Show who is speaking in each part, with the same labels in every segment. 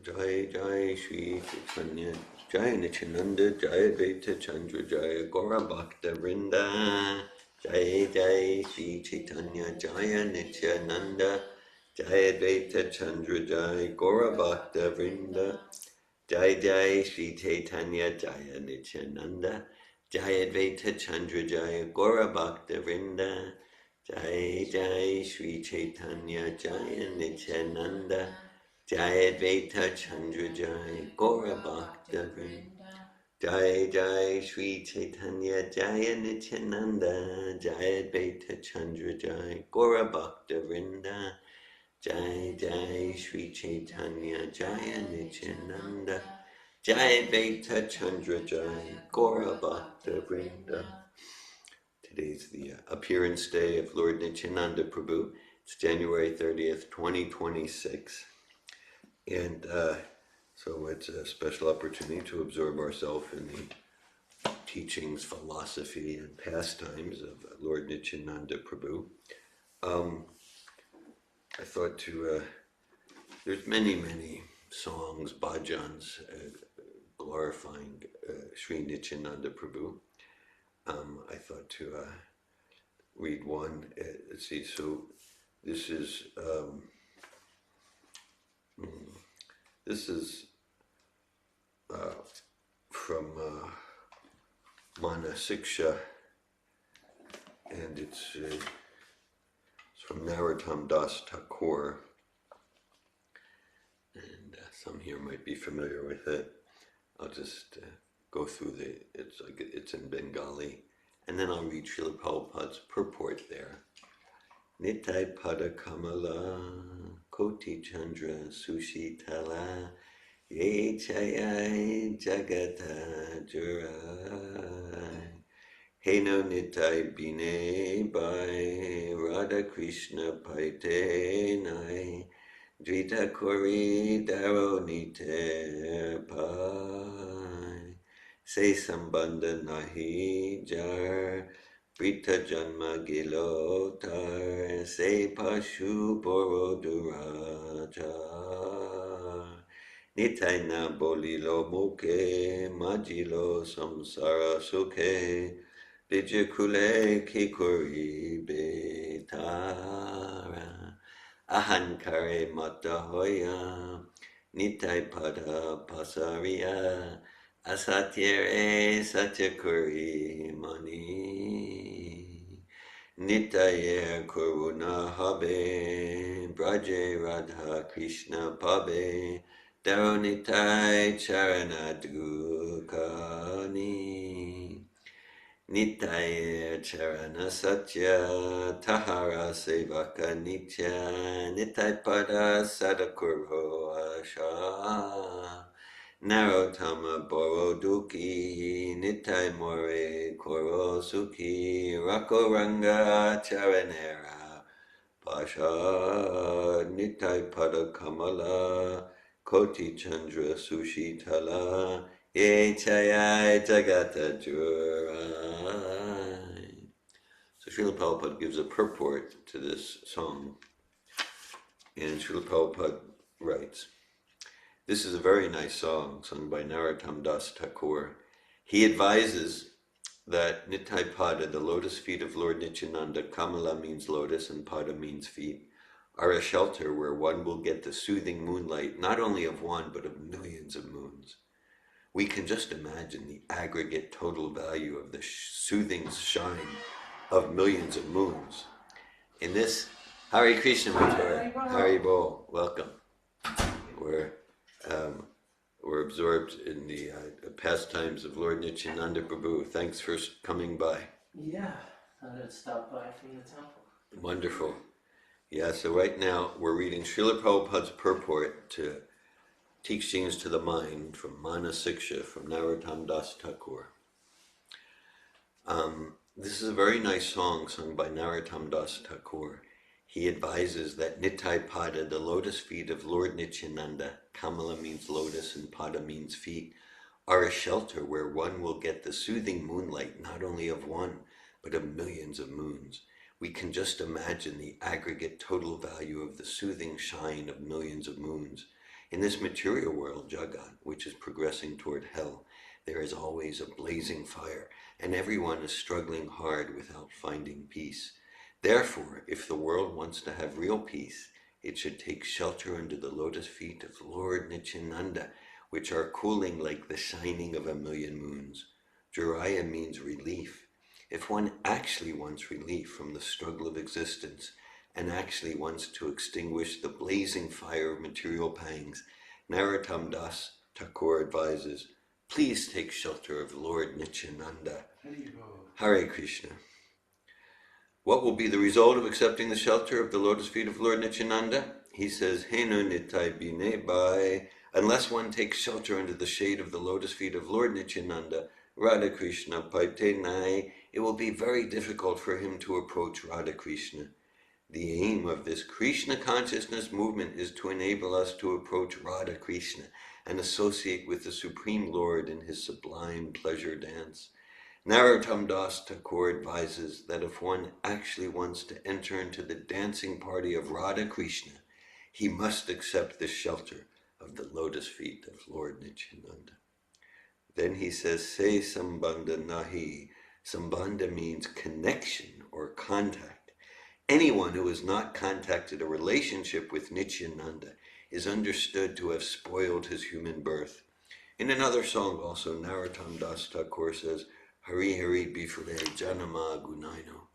Speaker 1: Jai Jai Shri Chaitanya Jai Nityananda Jai Advaita Chandra Jai Gora Bhakta Vrinda Jai Jai Shri Chaitanya Jaya Nityananda Jai Advaita Chandra Jai Gora Bhakta Vrinda Jai Jai Shri Chaitanya Jaya Nityananda Jai Advaita Chandra Jaya Gora Bhakta Vrinda Jai Jai Shri Chaitanya Jaya Nityananda Jai Advaita Chandra Jai Gora Bhakta Vrinda Jai Jai Shri Chaitanya Jaya Nityananda Jai Advaita Chandra Jai Gora Bhakta Vrinda Jai Jai Shri Chaitanya Jaya Nityananda Jai Advaita Chandra Jai Gora Bhakta Vrinda. Today's the appearance day of Lord Nityananda Prabhu. It's January 30th, 2026. And so it's a special opportunity to absorb ourselves in the teachings, philosophy, and pastimes of Lord Nityananda Prabhu. I thought there's many songs, bhajans, glorifying Sri Nityananda Prabhu. I thought to read one. Let's see, so this is from Manasiksha, and it's from Narottam Das Thakur, and some here might be familiar with it. I'll just go through it's in Bengali, and then I'll read Srila Prabhupada's purport there. Nitai Pada Kamala Koti Chandra Sushitala Ye Chayai Jagata Jurai Heno Nitai Bine Bai Radha Krishna Paite Nai Drita Kori Daro Nite Pai Se Sambandha Nahi Jar Brita Janma Gilotar Se Pashu Boro Durajar Nitai Na Bolilo Muke Majilo Samsara Sukhe Vijakule Kikuri Betara Ahankare Matahoya Nitai Pada Pasariya Asatyere Satyakuri Mani Nitaye Kuruna Habe Braje Radha Krishna Pabe Daro Nitai Charana Dukani Nitaya Charana Satya Tahara Sevaka Nitya Nitai Pada Sadakuro Asha Narotama Boro Duki Nitai More Koro Suki Rako Ranga Charanera Pasha Nitai Pada Kamala Koti Chandra Sushitala Ye Chayai Jagata Jurai. So Srila Prabhupada gives a purport to this song, and Srila Prabhupada writes, this is a very nice song sung by Narottam Das Thakur. He advises that Nitai Pada, the lotus feet of Lord Nityananda, Kamala means lotus and Pada means feet, are a shelter where one will get the soothing moonlight, not only of one, but of millions of moons. We can just imagine the aggregate total value of the soothing shine of millions of moons. In this, Hare Krishna Mathura, Hare Bol, welcome. We're absorbed in the pastimes of Lord Nityananda Prabhu. Thanks for coming by.
Speaker 2: Yeah, I had stopped by from the temple.
Speaker 1: Wonderful. Yeah, so right now we're reading Srila Prabhupada's purport to Teachings to the Mind from Manasiksha, from Narottam Das Thakur. This is a very nice song sung by Narottam Das Thakur. He advises that Nitai Pada, the lotus feet of Lord Nityananda, Kamala means lotus and Pada means feet, are a shelter where one will get the soothing moonlight not only of one, but of millions of moons. We can just imagine the aggregate total value of the soothing shine of millions of moons. In this material world, Jagat, which is progressing toward hell, there is always a blazing fire, and everyone is struggling hard without finding peace. Therefore, if the world wants to have real peace, it should take shelter under the lotus feet of Lord Nityananda, which are cooling like the shining of a million moons. Juraya means relief. If one actually wants relief from the struggle of existence, and actually wants to extinguish the blazing fire of material pangs, Narottam Das Thakur advises, please take shelter of Lord Nityananda. Hare Krishna. What will be the result of accepting the shelter of the lotus feet of Lord Nityananda? He says, Henu Nitai Bine Bai. Unless one takes shelter under the shade of the lotus feet of Lord Nityananda, Radha Krishna Paite Nai, it will be very difficult for him to approach Radha Krishna. The aim of this Krishna consciousness movement is to enable us to approach Radha Krishna and associate with the Supreme Lord in his sublime pleasure dance. Narottam Das Thakur advises that if one actually wants to enter into the dancing party of Radha Krishna, he must accept the shelter of the lotus feet of Lord Nityananda. Then he says, Se Sambandha Nahi. Sambandha means connection or contact. Anyone who has not contacted a relationship with Nityananda is understood to have spoiled his human birth. In another song also, Narottam Das Thakur says, Hari Hari Bifale Janama Gunaino.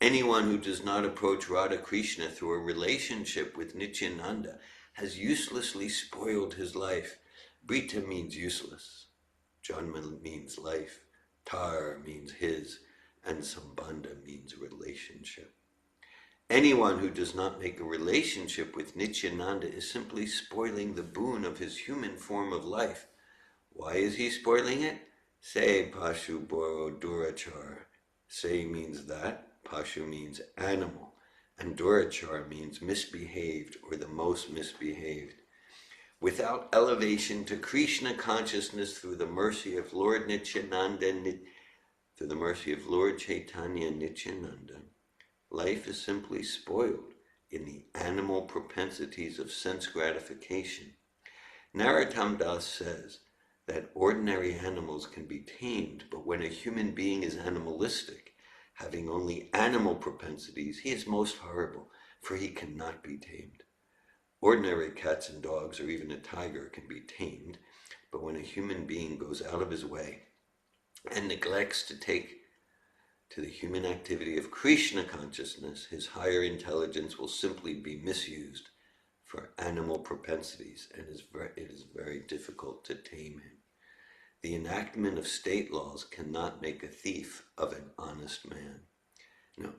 Speaker 1: Anyone who does not approach Radha Krishna through a relationship with Nityananda has uselessly spoiled his life. Brita means useless. Janma means life. Tar means his. And Sambandha means relationship. Anyone who does not make a relationship with Nityananda is simply spoiling the boon of his human form of life. Why is he spoiling it? Se Pashu Boro Durachar. Se means that, Pashu means animal, and Durachar means misbehaved or the most misbehaved. Without elevation to Krishna consciousness through the mercy of Lord Nityananda, through the mercy of Lord Chaitanya Nityananda, life is simply spoiled in the animal propensities of sense gratification. Narottam Das says that ordinary animals can be tamed, but when a human being is animalistic, having only animal propensities, he is most horrible, for he cannot be tamed. Ordinary cats and dogs, or even a tiger, can be tamed, but when a human being goes out of his way and neglects to take to the human activity of Krishna consciousness, his higher intelligence will simply be misused for animal propensities, and it is very difficult to tame him. The enactment of state laws cannot make a thief of an honest man. No,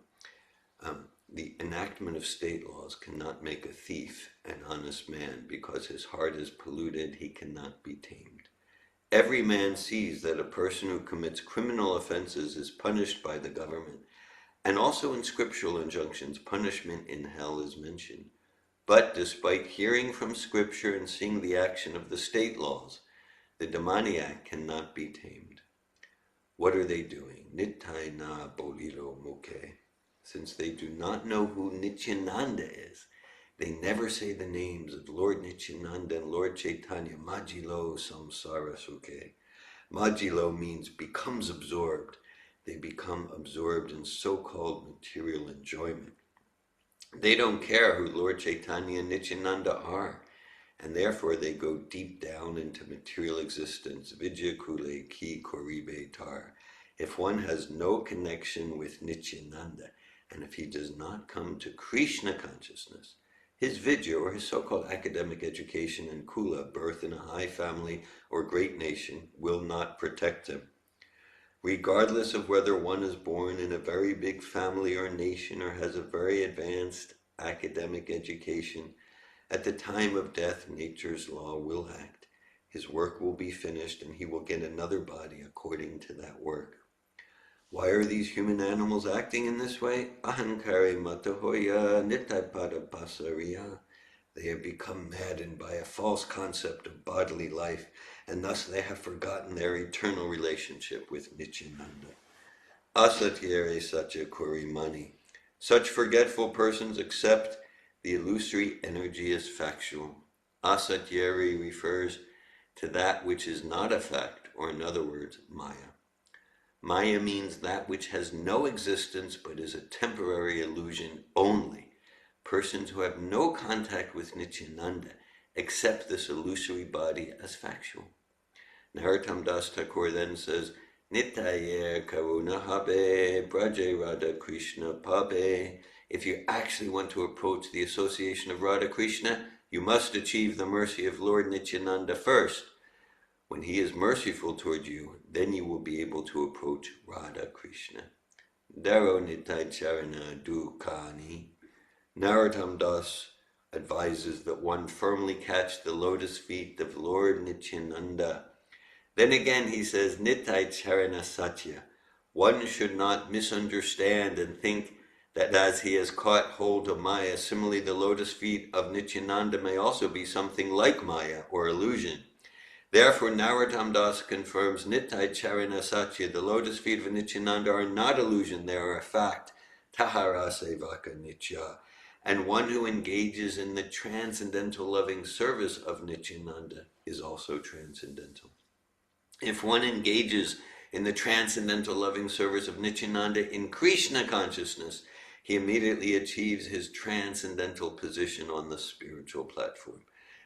Speaker 1: the enactment of state laws cannot make a thief an honest man, because his heart is polluted, he cannot be tamed. Every man sees that a person who commits criminal offenses is punished by the government, and also in scriptural injunctions, punishment in hell is mentioned. But despite hearing from scripture and seeing the action of the state laws, the demoniac cannot be tamed. What are they doing? Nittai na bolilo muke. Since they do not know who Nityananda is, they never say the names of Lord Nityananda and Lord Chaitanya. Majilo samsara sukhe. Majilo means becomes absorbed. They become absorbed in so-called material enjoyment. They don't care who Lord Chaitanya and Nityananda are, and therefore they go deep down into material existence. Vidya kule ki koribe tar. If one has no connection with Nityananda, and if he does not come to Krishna consciousness, his vidya, or his so-called academic education and kula, birth in a high family or great nation, will not protect him. Regardless of whether one is born in a very big family or nation or has a very advanced academic education, at the time of death, nature's law will act. His work will be finished and he will get another body according to that work. Why are these human animals acting in this way? Ahankare matahoya nitaipada pasariya. They have become maddened by a false concept of bodily life, and thus they have forgotten their eternal relationship with Nityananda. Asatyere satya kurimani. Such forgetful persons accept the illusory energy as factual. Asatyari refers to that which is not a fact, or in other words, Maya. Maya means that which has no existence but is a temporary illusion only. Persons who have no contact with Nityananda accept this illusory body as factual. Narottam Das Thakur then says, Nitya Karuna Habe Braje Radha Krishna Pabe. If you actually want to approach the association of Radha Krishna, you must achieve the mercy of Lord Nityananda first. When he is merciful toward you, then you will be able to approach Radha Krishna. Daro Nitai Charana Dukani. Narottam Das advises that one firmly catch the lotus feet of Lord Nityananda. Then again he says, Nitai Charana Satya. One should not misunderstand and think that as he has caught hold of Maya, similarly the lotus feet of Nityananda may also be something like Maya or illusion. Therefore, Narottam Das confirms Nitai Charana Satya, the lotus feet of Nityananda are not illusion, they are a fact. Tahara Sevaka Nitya. And one who engages in the transcendental loving service of Nityananda is also transcendental. If one engages in the transcendental loving service of Nityananda in Krishna consciousness, he immediately achieves his transcendental position on the spiritual platform,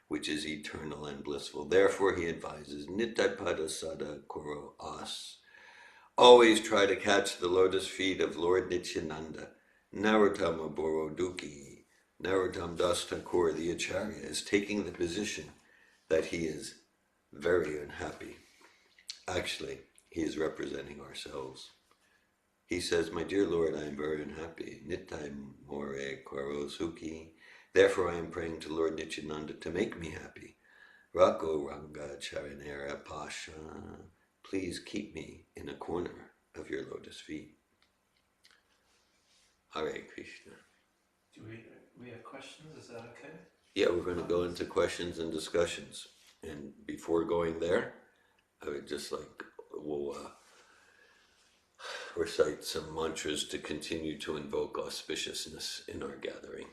Speaker 1: which is eternal and blissful. Therefore, he advises, Nityapada Sada Koro As. Always try to catch the lotus feet of Lord Nityananda. Narottama Boroduki. Narottam Das Thakur, the Acharya, is taking the position that he is very unhappy. Actually, he is representing ourselves. He says, my dear Lord, I am very unhappy. Nitai more karo suki. Therefore I am praying to Lord Nityananda to make me happy. Rako Ranga Charanera Pasha. Please keep me in a corner of your lotus feet. Hare Krishna.
Speaker 2: Do we have questions? Is that okay?
Speaker 1: Yeah, we're going to go into questions and discussions. And before going there, I would just like, we'll recite some mantras to continue to invoke auspiciousness in our gathering.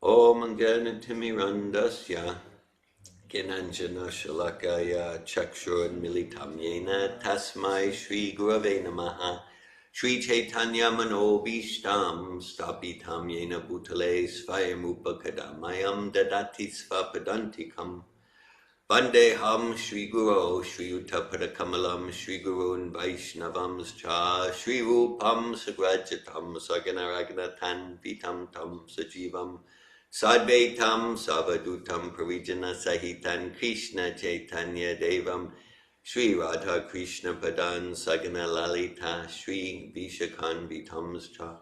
Speaker 1: Om Ganatimirandasya Ginanjana Shalakaya Chakshur Militam Yena Tasmai Shri Gurave Namaha Shri Chaitanya Manobishtam Stapitam Yena Bhutale Svayamupakadamayam Dadati Svapadantikam Vandeham Shri Guru Shri Uttapadakamalam Shri Gurun Vaishnavamscha Shri Rupam Sagrajatam Saganaragnatan Vitam Tam Sajivam Sadvaitam Savadutam Parijana Sahitan Krishna Chaitanya Devam Shri Radha Krishna Padan Sagana Lalita Shri Vishakan Vitamscha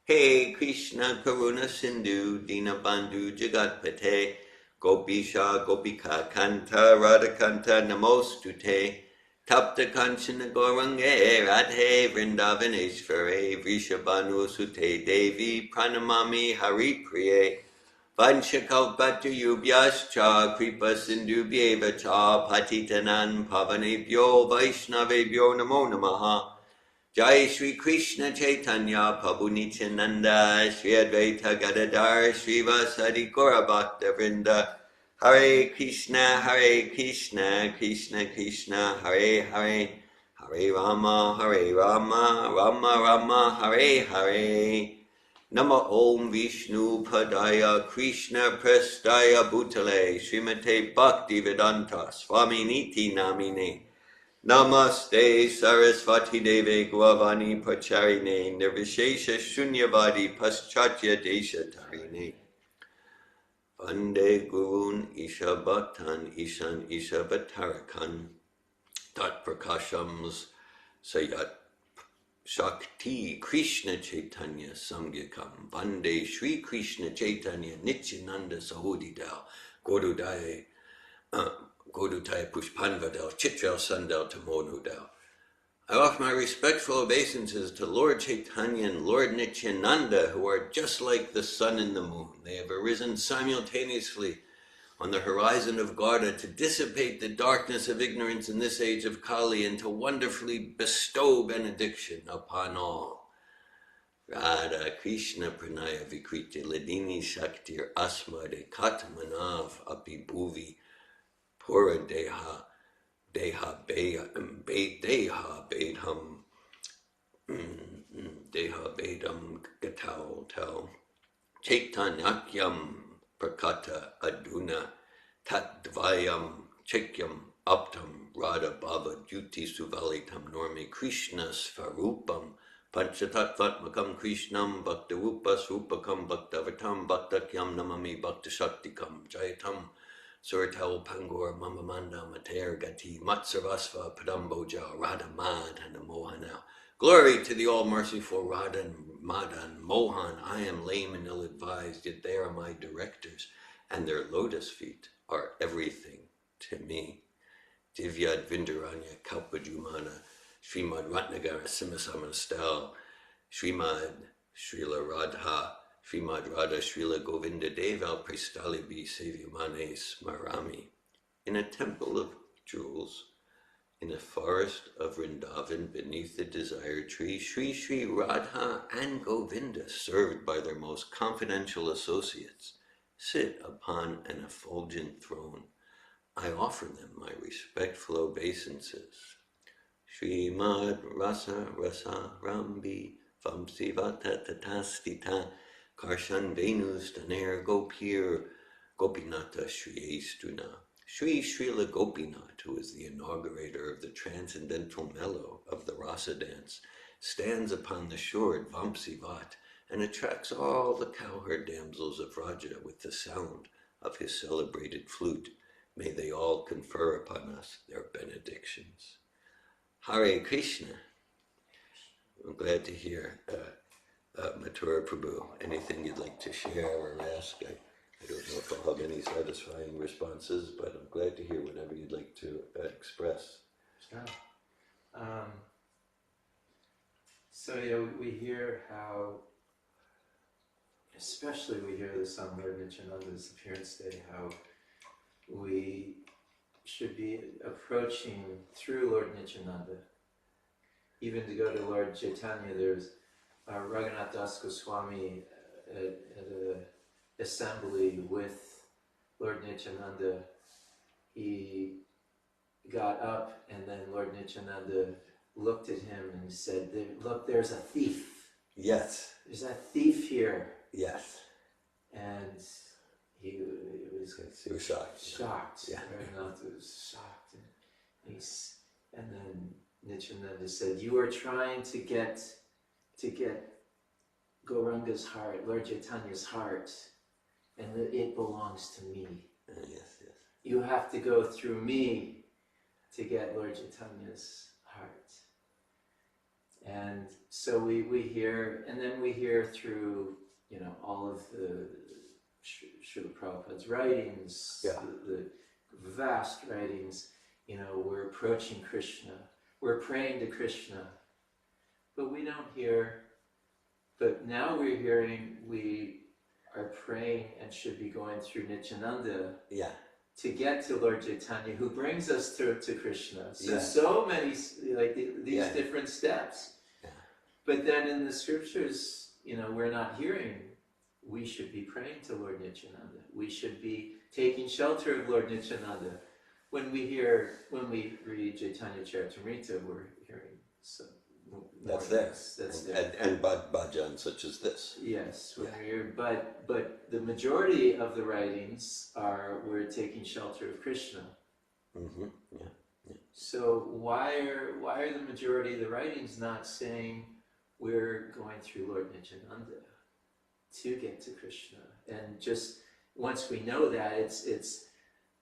Speaker 1: Hey Krishna Karuna Sindhu Dinabandhu Jagatpate Gopisha Gopika Kanta Radhakanta Namostute Tapta Kanchana Gorange Radhe Vrindavaneshvare Vrishabhanu Sute Devi Pranamami Hari Priye Vanchakalpatu Yubhyascha Kripa Sindhubhyeva Cha Patitanan Pavanebhyo Vaishnavebhyo Namo Namaha Jai Shri Krishna Chaitanya Prabhu Nityananda Shri Advaita Gadadhar Shri Vasadi Gaura Bhakta Vrinda Hare Krishna Krishna Krishna Hare Hare Hare Rama Rama Rama Hare Hare Nama Om Vishnu Padaya Krishna Prestaya Bhutale Srimate Bhakti Vedanta Swami Niti Namine Namaste Sarasvati Deve Gavani Pacharine Nirvishesha Shunyavadi Paschatya Desha Tarine Vande Gurun Isha Bhaktan Ishan Isha Bhattarakan Tat Prakashams Sayat Shakti Krishna Chaitanya Samgyakam Vande Shri Krishna Chaitanya Nityananda Sahodidal Godudaya Pushpanvadal Chitral Sandal Tamonudal. I offer my respectful obeisances to Lord Chaitanya and Lord Nityananda, who are just like the sun and the moon. They have arisen simultaneously on the horizon of Garda to dissipate the darkness of ignorance in this age of Kali and to wonderfully bestow benediction upon all. Radha Krishna Pranaya Vikriti Ladini Shaktir Asmade Katmanav Api Bhuvi Pura Deha Bedham Deha Bedam Gatau Tel Chaitanyakyam Prakata Aduna Tatdvayam Chekyam Aptam Radha Bhava Duti Suvalitam Norme Krishna Svarupam Panchatatvatmakam Krishnam Bhaktarupa Srupakam Bhaktavatam Bhaktakyam Namami Bhaktashaktikam Jayatam Suratal Pangor Mamamanda Mater Gati Matsarvasva Padamboja Radha Madhana Mohana. Glory to the all-merciful Radha Madan Mohan. I am lame and ill-advised, yet they are my directors, and their lotus feet are everything to me. Divyad Vindaranya Kalpajumana Srimad Ratnagara Simhasamanastal Srimad Srila Radha Srimad Radha Srila Govinda Deval Prestalibi Sevyamane Smarami. In a temple of jewels, in a forest of Vrindavan, beneath the desire tree, Sri Sri Radha and Govinda, served by their most confidential associates, sit upon an effulgent throne. I offer them my respectful obeisances. Srimad Rasa Rasa Rambi Vamsivata Tatastita Karshan Venus Taner Gopir Gopinata Shri Estuna. Sri Srila Gopinath, who is the inaugurator of the transcendental mellow of the rasa dance, stands upon the shore at Vamsivat and attracts all the cowherd damsels of Raja with the sound of his celebrated flute. May they all confer upon us their benedictions. Hare Krishna. I'm glad to hear Mathura Prabhu. Anything you'd like to share or ask? I don't know if I'll have any satisfying responses, but I'm glad to hear whatever you'd like to express.
Speaker 2: Sure. So we hear how, especially we hear this on Lord Nityananda's appearance day, how we should be approaching through Lord Nityananda. Even to go to Lord Chaitanya, there's Raghunath Das Goswami at a assembly with Lord Nityananda. He got up and then Lord Nityananda looked at him and said, "Look, there's a thief.
Speaker 1: Yes.
Speaker 2: There's a thief here."
Speaker 1: Yes.
Speaker 2: And he was
Speaker 1: shocked.
Speaker 2: Shocked.
Speaker 1: Yeah.
Speaker 2: Raghunath was shocked. And then Nityananda said, "You are trying to get Gauranga's heart, Lord Chaitanya's heart, and it belongs to me.
Speaker 1: Yes, yes.
Speaker 2: You have to go through me to get Lord Chaitanya's heart." And so we hear, and then we hear through, all of the Srila Prabhupada's writings, the vast writings, we're approaching Krishna, we're praying to Krishna, but we don't hear, but now we're hearing we are praying and should be going through Nityananda to get to Lord Chaitanya, who brings us to Krishna. So many, these different steps.
Speaker 1: Yeah.
Speaker 2: But then in the scriptures, we're not hearing, we should be praying to Lord Nityananda. We should be taking shelter of Lord Nityananda. When we read Chaitanya Charitamrita, we're hearing some.
Speaker 1: That's there. And bhajan such as this.
Speaker 2: Yes, but the majority of the writings we're taking shelter of Krishna.
Speaker 1: Mm-hmm. Yeah.
Speaker 2: So why are the majority of the writings not saying we're going through Lord Nityananda to get to Krishna? And just once we know that, it's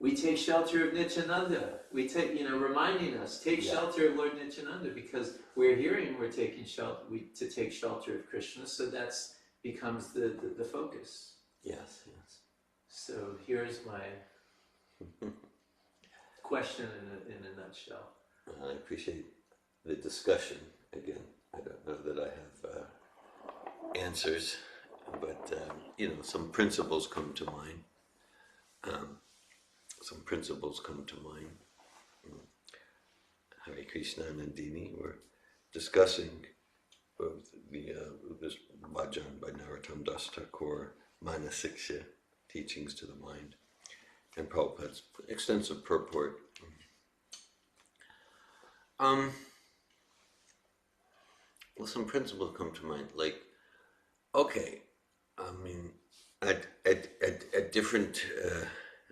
Speaker 2: we take shelter of Nityananda. We take, reminding us, take shelter of Lord Nityananda, because we're hearing we're taking shelter, to take shelter of Krishna, so that's becomes the focus.
Speaker 1: Yes.
Speaker 2: So here's my question in a nutshell.
Speaker 1: I appreciate the discussion. Again, I don't know that I have answers, but some principles come to mind. Hare Krishna Nandini, we're discussing this bhajan by Narottam Das Thakur, Manasiksha, Teachings to the Mind, and Prabhupada's extensive purport. Well, some principles come to mind, like, okay, I mean, at different,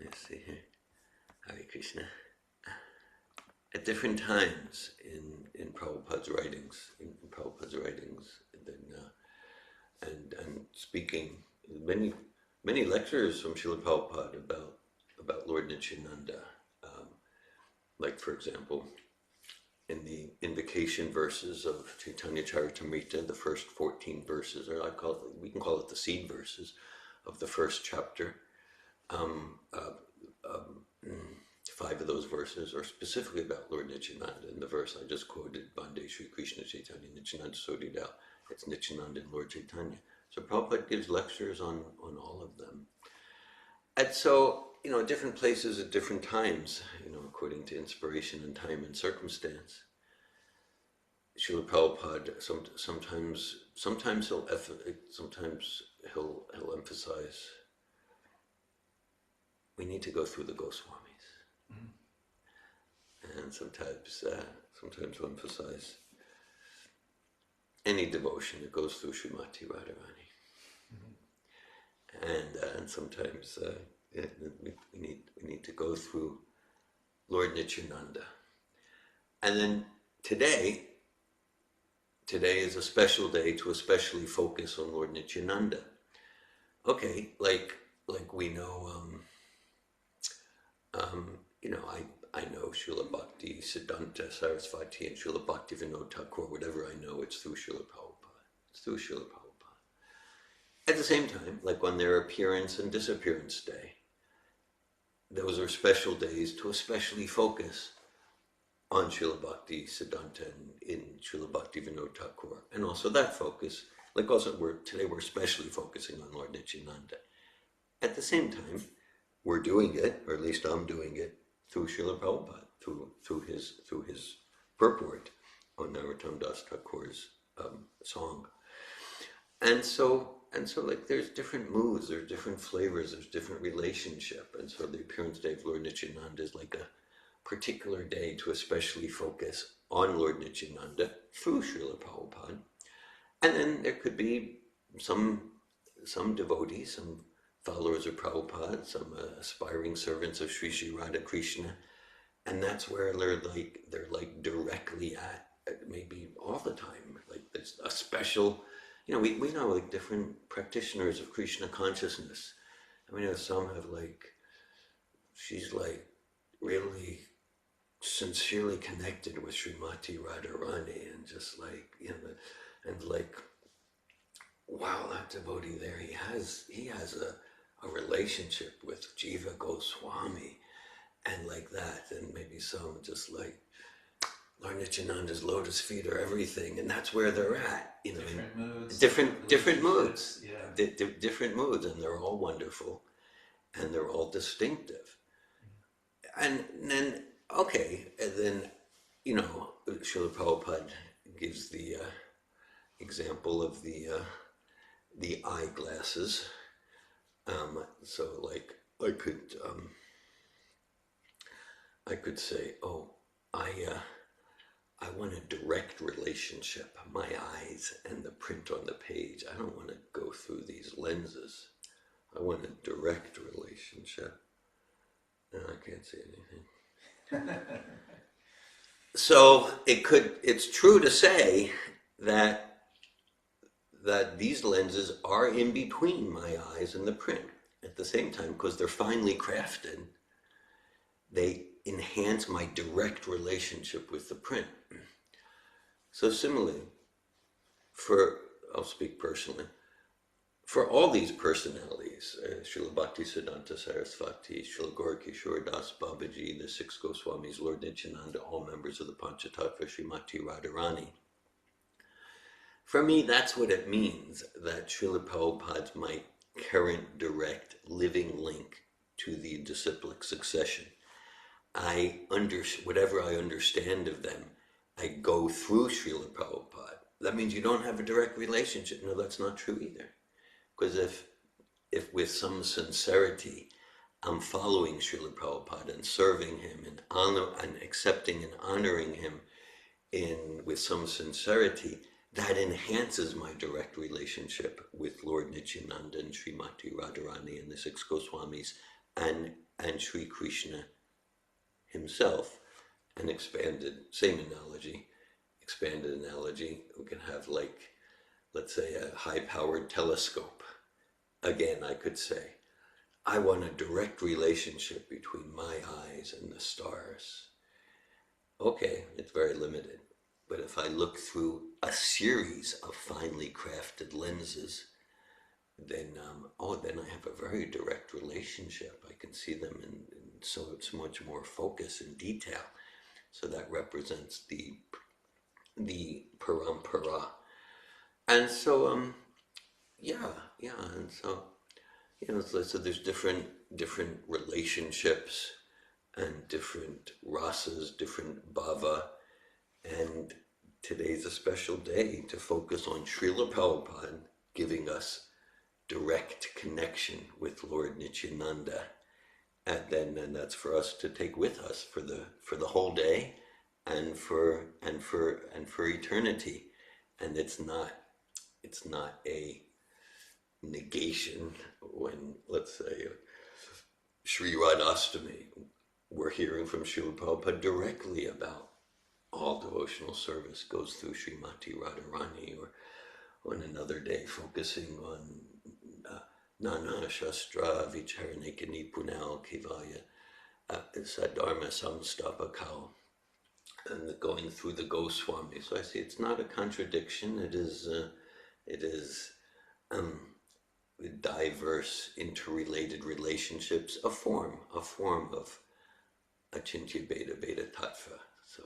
Speaker 1: let's see here, Hare Krishna, at different times in Prabhupada's writings, and speaking, many lectures from Srila Prabhupada about Lord Nityananda, like for example, in the invocation verses of Chaitanya Charitamrita, the first 14 verses, or we can call it the seed verses of the first chapter. 5 of those verses are specifically about Lord Nityananda. In the verse I just quoted, Bande Shri Krishna Chaitanya Nityananda Sodhidao, it's Nityananda and Lord Chaitanya. So Prabhupada gives lectures on all of them. And so, at different places at different times, according to inspiration and time and circumstance, Srila Prabhupada sometimes he'll emphasize we need to go through the Goswamis, and sometimes he'll emphasize any devotion that goes through Srimati Radharani, and sometimes we need to go through Lord Nityananda, and then today is a special day to especially focus on Lord Nityananda. Okay, like we know, I know Srila Bhakti Siddhanta Sarasvati and Srila Bhakti Vinod Thakur. Whatever I know, it's through Srila Prabhupada. At the same time, like on their appearance and disappearance day, those are special days to especially focus on Srila Bhakti Siddhanta and in Srila Bhakti Vinod Thakur. And also that focus, like also today we're especially focusing on Lord Nityananda. At the same time, we're doing it, or at least I'm doing it, through Srila Prabhupada, through his purport on Narottam Das Thakur's song. And so like there's different moods, there's different flavors, there's different relationship. And so the appearance day of Lord Nityananda is like a particular day to especially focus on Lord Nityananda through Srila Prabhupada. And then there could be some devotees, some followers of Prabhupada, some aspiring servants of Sri Sri Radha Krishna, and that's where they're directly at maybe all the time. Like there's a special, we know like different practitioners of Krishna consciousness. I mean, some have she's really sincerely connected with Srimati Radharani, and just wow, that devotee there, he has a relationship with Jiva Goswami, and like that, and maybe some just like Lord Nityananda's lotus feet are everything, and that's where they're at.
Speaker 2: Different moods.
Speaker 1: Different moods.
Speaker 2: Yeah.
Speaker 1: Different moods, and they're all wonderful, and they're all distinctive. And then, okay, and then, Srila Prabhupada gives the example of the eyeglasses. So I could say, oh, I want a direct relationship, my eyes and the print on the page. I don't want to go through these lenses. I want a direct relationship. No, I can't say anything. So it's true to say that these lenses are in between my eyes and the print. At the same time, because they're finely crafted, they enhance my direct relationship with the print. So similarly, I'll speak personally, for all these personalities, Srila Bhakti Siddhanta Sarasvati, Srila Gaura Das Babaji, the 6 Goswamis, Lord Nityananda, all members of the Panchatattva, Srimati Radharani. For me, that's what it means that Srila Prabhupada's my current direct living link to the disciplic succession. Whatever I understand of them, I go through Srila Prabhupada. that means you don't have a direct relationship. No, that's not true either. Because if with some sincerity I'm following Srila Prabhupada and serving him and accepting and honoring him with some sincerity, that enhances my direct relationship with Lord Nityananda and Srimati Radharani and the six Goswamis and Sri Krishna himself. An expanded analogy, we can have, like, let's say, a high-powered telescope. Again, I could say, I want a direct relationship between my eyes and the stars. Okay, it's very limited. But if I look through a series of finely crafted lenses, then then I have a very direct relationship. I can see them, and so it's much more focus and detail. So that represents the parampara. And so and so so there's different relationships and different rasas, different bhava, and today's a special day to focus on Srila Prabhupada giving us direct connection with Lord Nityananda, and that's for us to take with us for the whole day and for eternity. And it's not a negation when, let's say, Sri Radhastami, we're hearing from Srila Prabhupada directly about all devotional service goes through Srimati Radharani, or on another day focusing on Nana Shastra Vicharnika Nipunal Kivaya Sadharma Samstapakal, and going through the Goswami. So I see it's not a contradiction. It is diverse, interrelated relationships, a form of Achintya Beta Beta Tattva. So,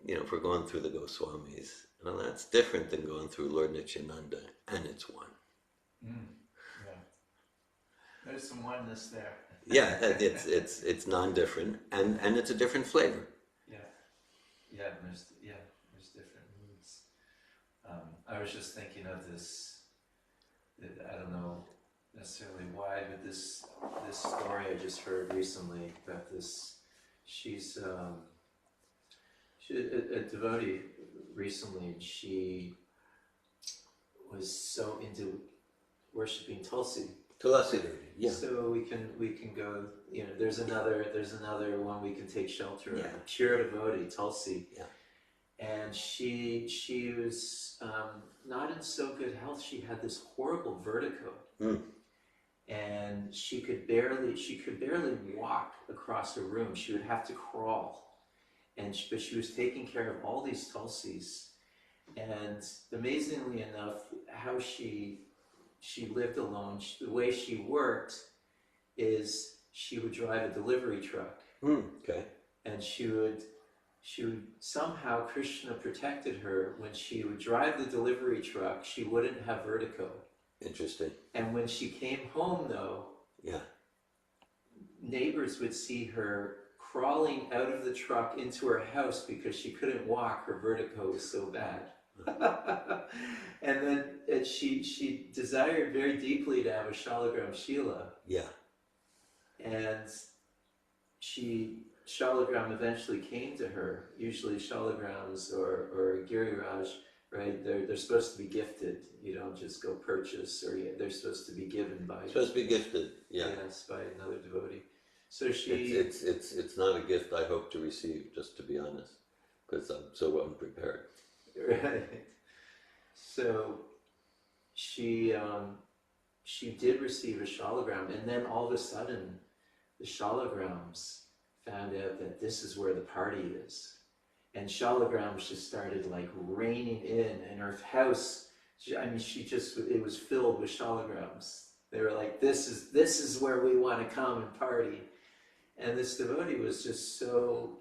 Speaker 1: if we're going through the Goswamis, that's different than going through Lord Nityananda, and it's one.
Speaker 2: Yeah, there's some oneness there.
Speaker 1: Yeah, it's non-different, and it's a different flavor.
Speaker 2: There's different moods. I was just thinking of this. I don't know necessarily why, but this story I just heard recently about this. She's a devotee recently, and she was so into worshiping Tulsi.
Speaker 1: Tulsi, yeah.
Speaker 2: So we can go. There's another one we can take shelter of.
Speaker 1: Yeah.
Speaker 2: A pure devotee, Tulsi.
Speaker 1: Yeah.
Speaker 2: And she was not in so good health. She had this horrible vertigo, and she could barely walk across a room. She would have to crawl, but she was taking care of all these Tulsis. And amazingly enough, how she lived alone. The way she worked is she would drive a delivery truck.
Speaker 1: Okay.
Speaker 2: And she would somehow, Krishna protected her. When she would drive the delivery truck, she wouldn't have vertigo.
Speaker 1: Interesting.
Speaker 2: And when she came home, though, neighbors would see her crawling out of the truck into her house because she couldn't walk. Her vertigo was so bad. And then she desired very deeply to have a Shalagram Shila.
Speaker 1: Yeah.
Speaker 2: And Shalagram eventually came to her. Usually Shalagrams or Giriraj, right? They're supposed to be gifted. You don't just go purchase, or they're supposed to be given by.
Speaker 1: Supposed to be gifted. Yeah.
Speaker 2: Yes, by another devotee. So
Speaker 1: it's not a gift I hope to receive, just to be honest, because I'm so unprepared.
Speaker 2: Right. So she did receive a Shalagram, and then all of a sudden, the Shalagrams found out that this is where the party is, and Shalagrams just started like raining in, and her house. It was filled with Shalagrams. They were like, this is where we want to come and party, and this devotee was just so.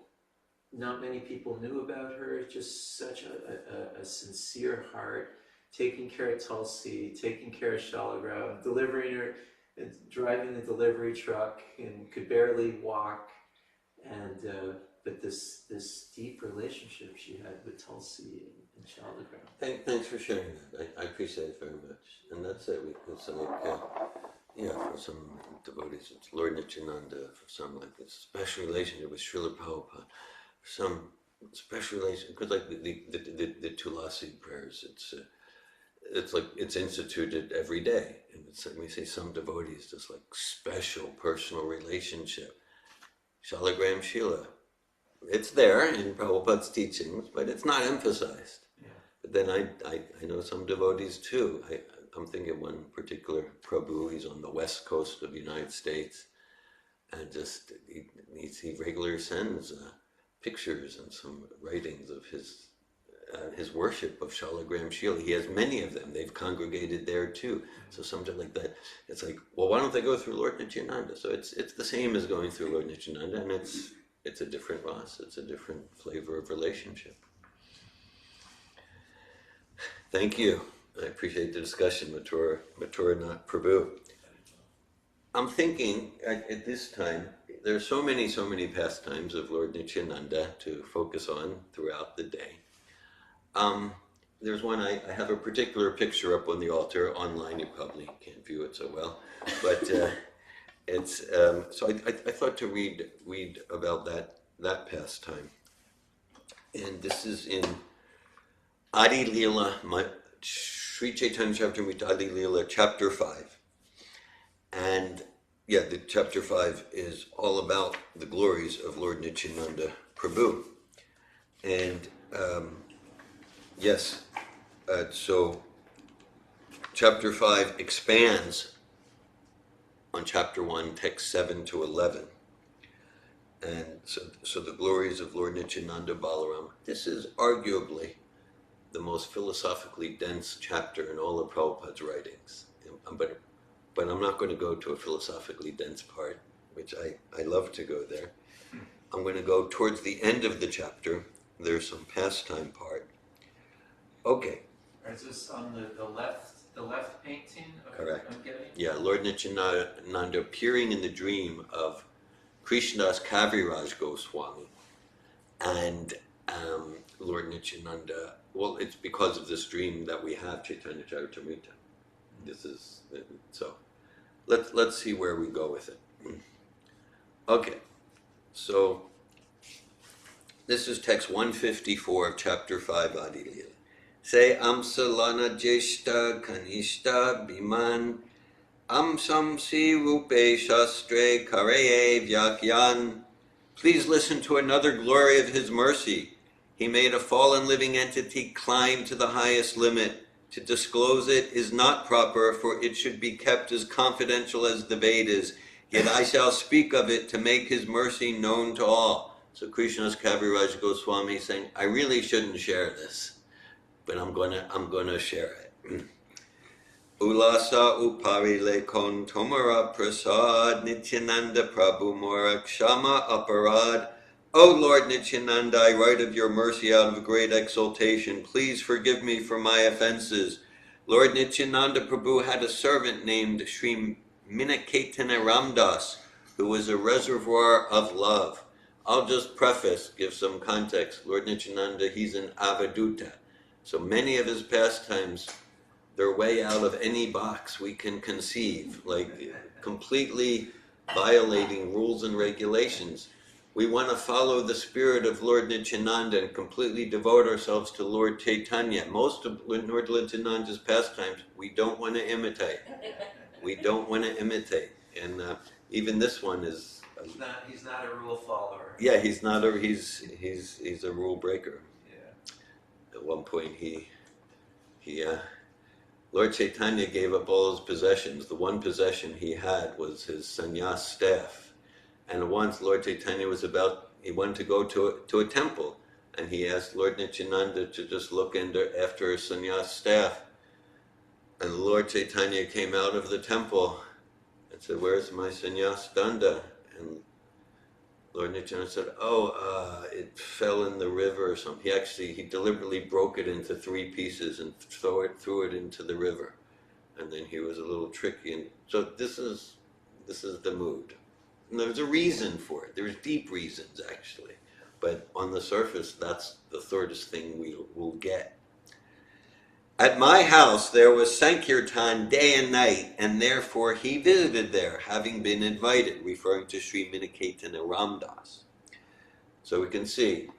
Speaker 2: Not many people knew about her. Just such a sincere heart, taking care of Tulsi, taking care of Shalagram, delivering her, driving the delivery truck, and could barely walk. And but this deep relationship she had with Tulsi and Shalagram.
Speaker 1: Thanks for sharing that. I appreciate it very much. And that's it. It's like, for some devotees, it's Lord Nityananda. For some, like a special relationship with Srila Prabhupada. For some special relationship, because like the Tulasi prayers, it's like it's instituted every day, and it's like we say some devotees just like special personal relationship. Shalagram Shila, it's there in Prabhupada's teachings, but it's not emphasized.
Speaker 2: Yeah.
Speaker 1: But then I know some devotees too. I'm thinking of one particular Prabhu. He's on the west coast of the United States, and just he regularly sends pictures and some writings of his worship of Shalagram Shila. He has many of them. They've congregated there too. So something like that. It's like, well, why don't they go through Lord Nityananda? So it's the same as going through Lord Nityananda, and it's a different ras. It's a different flavor of relationship. Thank you. I appreciate the discussion, Mathura Nath Prabhu. I'm thinking at this time, there are so many pastimes of Lord Nityananda to focus on throughout the day. There's one, I have a particular picture up on the altar. Online you probably can't view it so well, but it's so I thought to read about that pastime, and this is in Adi Leela, Sri Chaitanya Charitamrita Adi Leela, chapter 5, and the chapter 5 is all about the glories of Lord Nityananda Prabhu, and so chapter 5 expands on chapter 1, text 7 to 11. And so the glories of Lord Nityananda Balaram. This is arguably the most philosophically dense chapter in all of Prabhupada's writings. But I'm not going to go to a philosophically dense part, which I love to go there. I'm going to go towards the end of the chapter. There's some pastime part. Okay.
Speaker 2: Is this on the left painting?
Speaker 1: Correct.
Speaker 2: I'm getting?
Speaker 1: Yeah, Lord Nityananda appearing in the dream of Krishnadas Kaviraj Goswami, and Lord Nityananda. Well, it's because of this dream that we have Chaitanya Charitamrita. This is so. Let's see where we go with it. Okay, so this is text 154 of chapter 5 Adi Leela. Say Amsalana Jeshta Kanishta Biman Amsamsi Rupe Shastre Kareye Vyakyan. Please listen to another glory of his mercy. He made a fallen living entity climb to the highest limit. To disclose it is not proper, for it should be kept as confidential as the Vedas. Yet I shall speak of it to make his mercy known to all. So Krishnadas Kaviraj Goswami is saying, I really shouldn't share this, but I'm gonna share it. Ulasa upari lekon tomara prasad Nityananda Prabhu mora kshama aparad. O Lord Nityananda, I write of your mercy out of great exultation. Please forgive me for my offenses. Lord Nityananda Prabhu had a servant named Sri Minaketana Ramdas, who was a reservoir of love. I'll just give some context. Lord Nityananda, he's an avaduta. So many of his pastimes, they're way out of any box we can conceive, like completely violating rules and regulations. We want to follow the spirit of Lord Nityananda and completely devote ourselves to Lord Chaitanya. Most of Lord Nityananda's pastimes, we don't want to imitate. We don't want to imitate. And even this one is...
Speaker 2: He's not a rule follower.
Speaker 1: Yeah, he's a rule breaker.
Speaker 2: Yeah.
Speaker 1: At one point, Lord Chaitanya gave up all his possessions. The one possession he had was his sannyas staff. And once Lord Chaitanya he wanted to go to a temple, and he asked Lord Nityananda to just look after his sannyas staff. And Lord Chaitanya came out of the temple and said, "Where's my sannyas danda?" And Lord Nityananda said, it fell in the river or something. He deliberately broke it into 3 pieces and threw it into the river. And then he was a little tricky. And so this is the mood. And there's a reason for it. There's deep reasons, actually. but on the surface, that's the shortest thing we will get. At my house there was Sankirtan day and night, and therefore he visited there, having been invited, referring to Sri Miniketan Ramdas. So we can see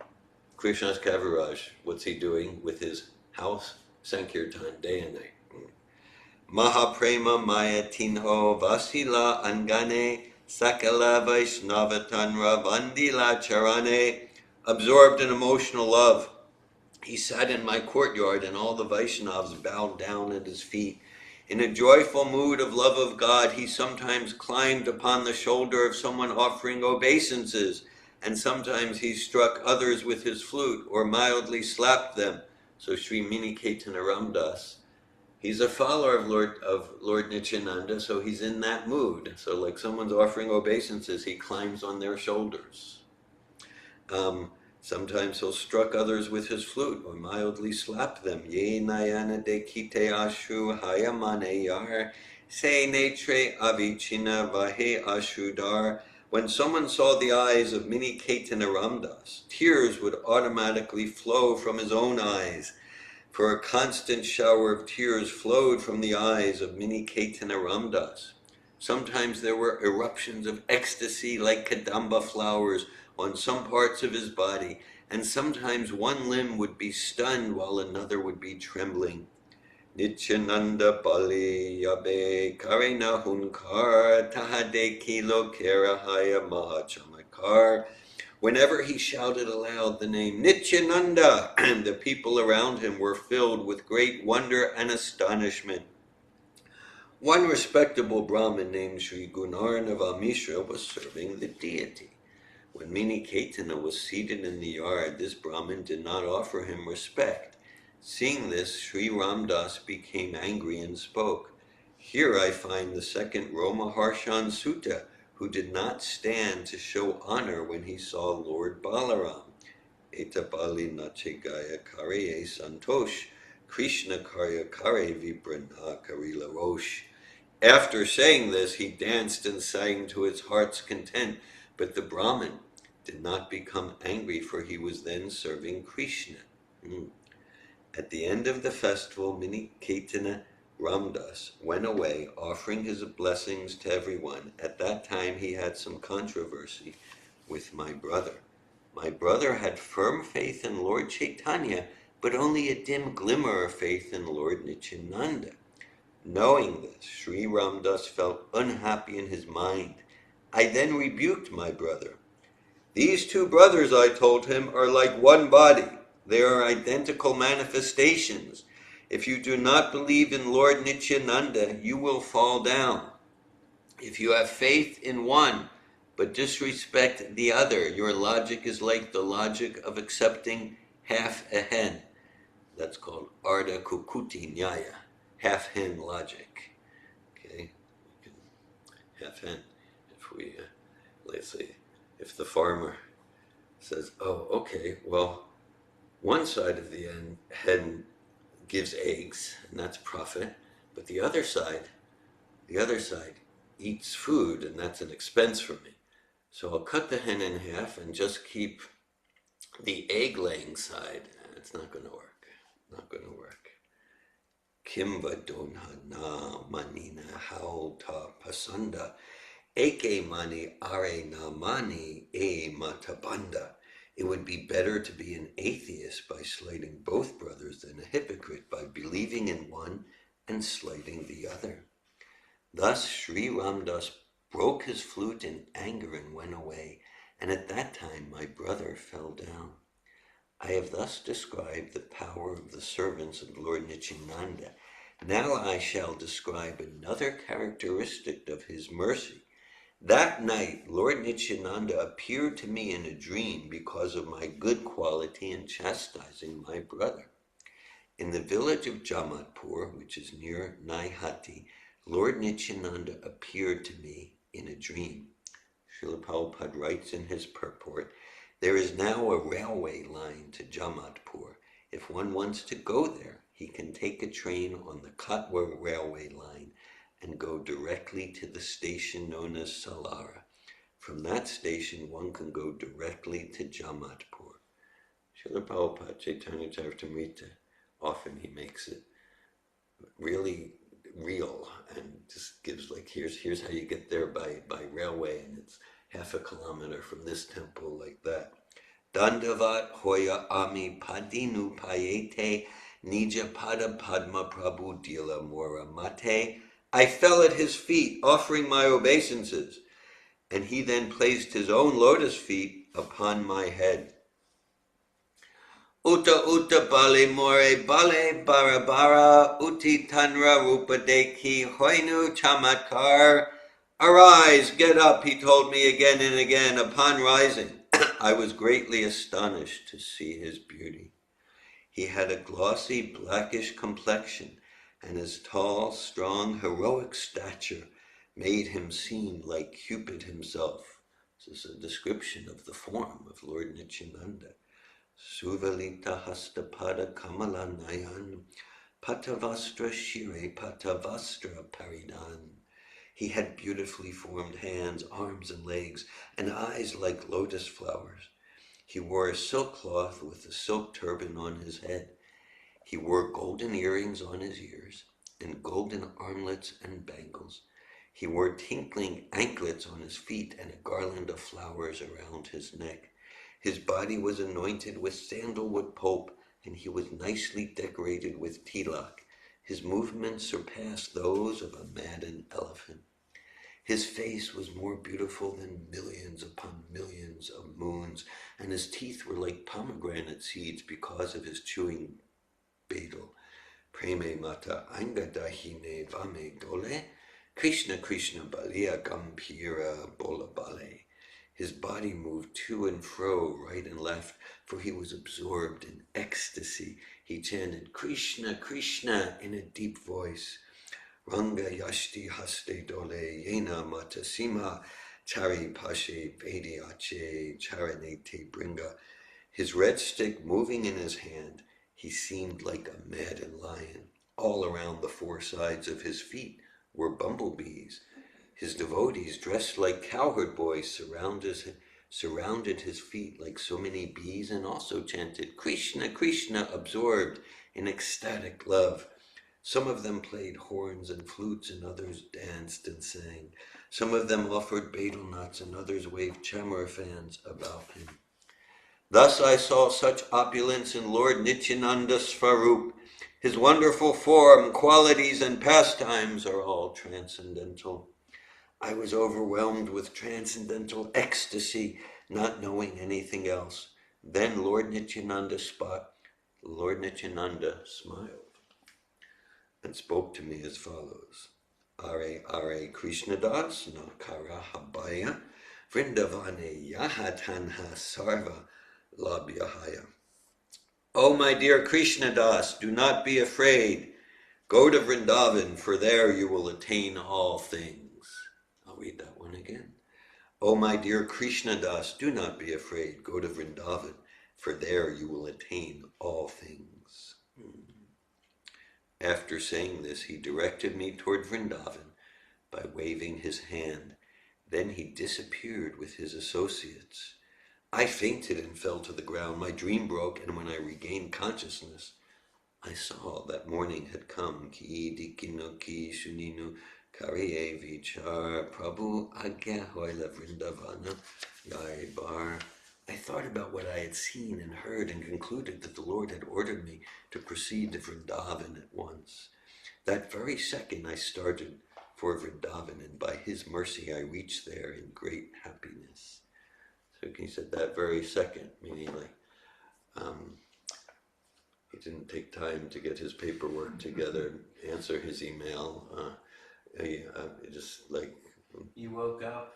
Speaker 1: Krishna's Kaviraj, what's he doing with his house? Sankirtan day and night. Mahaprema Maya Tinho Vasila Angane Sakala Vaishnavatanra Vandila Charane. Absorbed in emotional love, he sat in my courtyard, and all the Vaishnavas bowed down at his feet. In a joyful mood of love of God, he sometimes climbed upon the shoulder of someone offering obeisances, and sometimes he struck others with his flute or mildly slapped them. So Sri Miniketan Ramdas, he's a follower of Lord Nityananda, so he's in that mood. So like someone's offering obeisances, he climbs on their shoulders. Sometimes he'll struck others with his flute or mildly slap them. Ye nayana de kite ashu hayamane yar se netre avichina vahe ashudar. When someone saw the eyes of Miniketan Ramdas, tears would automatically flow from his own eyes, for a constant shower of tears flowed from the eyes of Miniketan Ramdas. Sometimes there were eruptions of ecstasy like kadamba flowers on some parts of his body, and sometimes one limb would be stunned while another would be trembling. Nityananda Bali Yabe Karena Hunkar Tahade Kilo Kerahaya Mahachamakar. Whenever he shouted aloud the name Nityananda, the people around him were filled with great wonder and astonishment. One respectable Brahmin named Sri Gunarnava Mishra was serving the deity. When Miniketana was seated in the yard, this Brahmin did not offer him respect. Seeing this, Sri Ramdas became angry and spoke, "Here I find the second Romaharshan Sutta, who did not stand to show honor when he saw Lord Balaram. Etapali Nachegaya Kareye Santosh, Krishna Karya Kare Viprana Karila Rosh." After saying this, he danced and sang to his heart's content, but the Brahmin did not become angry, for he was then serving Krishna. At the end of the festival, Miniketana Ramdas went away, offering his blessings to everyone. At that time, he had some controversy with my brother. My brother had firm faith in Lord Chaitanya, but only a dim glimmer of faith in Lord Nityananda. Knowing this, Sri Ramdas felt unhappy in his mind. I then rebuked my brother. "These two brothers," I told him, "are like one body. They are identical manifestations. If you do not believe in Lord Nityananda, you will fall down. If you have faith in one, but disrespect the other, your logic is like the logic of accepting half a hen." That's called Ardha Kukuti Nyaya, half hen logic. Okay, half hen. If we, let's say, if the farmer says, "Oh, okay, well, one side of the hen gives eggs, and that's profit, but the other side eats food, and that's an expense for me. So I'll cut the hen in half and just keep the egg-laying side." It's not going to work. Not going to work. Kimva donha na manina hauta pasanda eke mani are na mani e matabanda. It would be better to be an atheist by slighting both brothers than a hypocrite by believing in one and slighting the other. Thus Sri Ramdas broke his flute in anger and went away, and at that time my brother fell down. I have thus described the power of the servants of Lord Nityananda. Now I shall describe another characteristic of his mercy. That night, Lord Nityananda appeared to me in a dream because of my good quality in chastising my brother. In the village of Jamatpur, which is near Naihati, Lord Nityananda appeared to me in a dream. Srila Prabhupada writes in his purport, "There is now a railway line to Jamatpur. If one wants to go there, he can take a train on the Katwa railway line and go directly to the station known as Salara. From that station, one can go directly to Jamatpur. Srila Prabhupada, Chaitanya Charitamrita, often he makes it really real and just gives like, here's how you get there by railway, and it's half a kilometer from this temple, like that. Dandavat hoya ami padinu payete nija pada padma prabhu dila mora mate. I fell at his feet, offering my obeisances, and he then placed his own lotus feet upon my head. Uta uta bale more bale bara bara uti tanra rupa deki hoinu chamatkar. Arise, get up, he told me again and again. Upon rising, I was greatly astonished to see his beauty. He had a glossy blackish complexion, and his tall, strong, heroic stature made him seem like Cupid himself. This is a description of the form of Lord Nityananda. Suvalita hastapada kamala nayan patavastra shire patavastra paridan. He had beautifully formed hands, arms, and legs, and eyes like lotus flowers. He wore a silk cloth with a silk turban on his head. He wore golden earrings on his ears, and golden armlets and bangles. He wore tinkling anklets on his feet and a garland of flowers around his neck. His body was anointed with sandalwood pulp, and he was nicely decorated with tilak. His movements surpassed those of a maddened elephant. His face was more beautiful than millions upon millions of moons, and his teeth were like pomegranate seeds because of his chewing betel. Preme mata angadahine vame dole, Krishna Krishna balia gampira bola bale. His body moved to and fro, right and left, for he was absorbed in ecstasy. He chanted Krishna Krishna in a deep voice. Ranga yashti haste dole yena matasima chari pashe vediache charanete bringa. His red stick moving in his hand, he seemed like a maddened lion. All around the four sides of his feet were bumblebees. His devotees, dressed like cowherd boys, surrounded his feet like so many bees, and also chanted Krishna Krishna, absorbed in ecstatic love. Some of them played horns and flutes, and others danced and sang. Some of them offered betel nuts, and others waved chamar fans about him. Thus I saw such opulence in Lord Nityananda Svarup. His wonderful form, qualities, and pastimes are all transcendental. I was overwhelmed with transcendental ecstasy, not knowing anything else. Then Lord Nityananda smiled and spoke to me as follows. Are Krishnadas Nakara Habaya Vrindavane Yahatanha Sarva Labhyahaya. Oh, my dear Krishnadas, do not be afraid. Go to Vrindavan, for there you will attain all things. I'll read that one again. Oh, my dear Krishnadas, do not be afraid. Go to Vrindavan, for there you will attain all things. After saying this, he directed me toward Vrindavan by waving his hand. Then he disappeared with his associates. I fainted and fell to the ground. My dream broke, and when I regained consciousness, I saw that morning had come. Ki dikino ki suninu kariye vichar prabhu agya hoila vrindavana gai bar. I thought about what I had seen and heard and concluded that the Lord had ordered me to proceed to Vrindavan at once. That very second I started for Vrindavan, and by his mercy I reached there in great happiness. So he said that very second, meaning like he didn't take time to get his paperwork together, answer his email. Just like
Speaker 2: you woke up,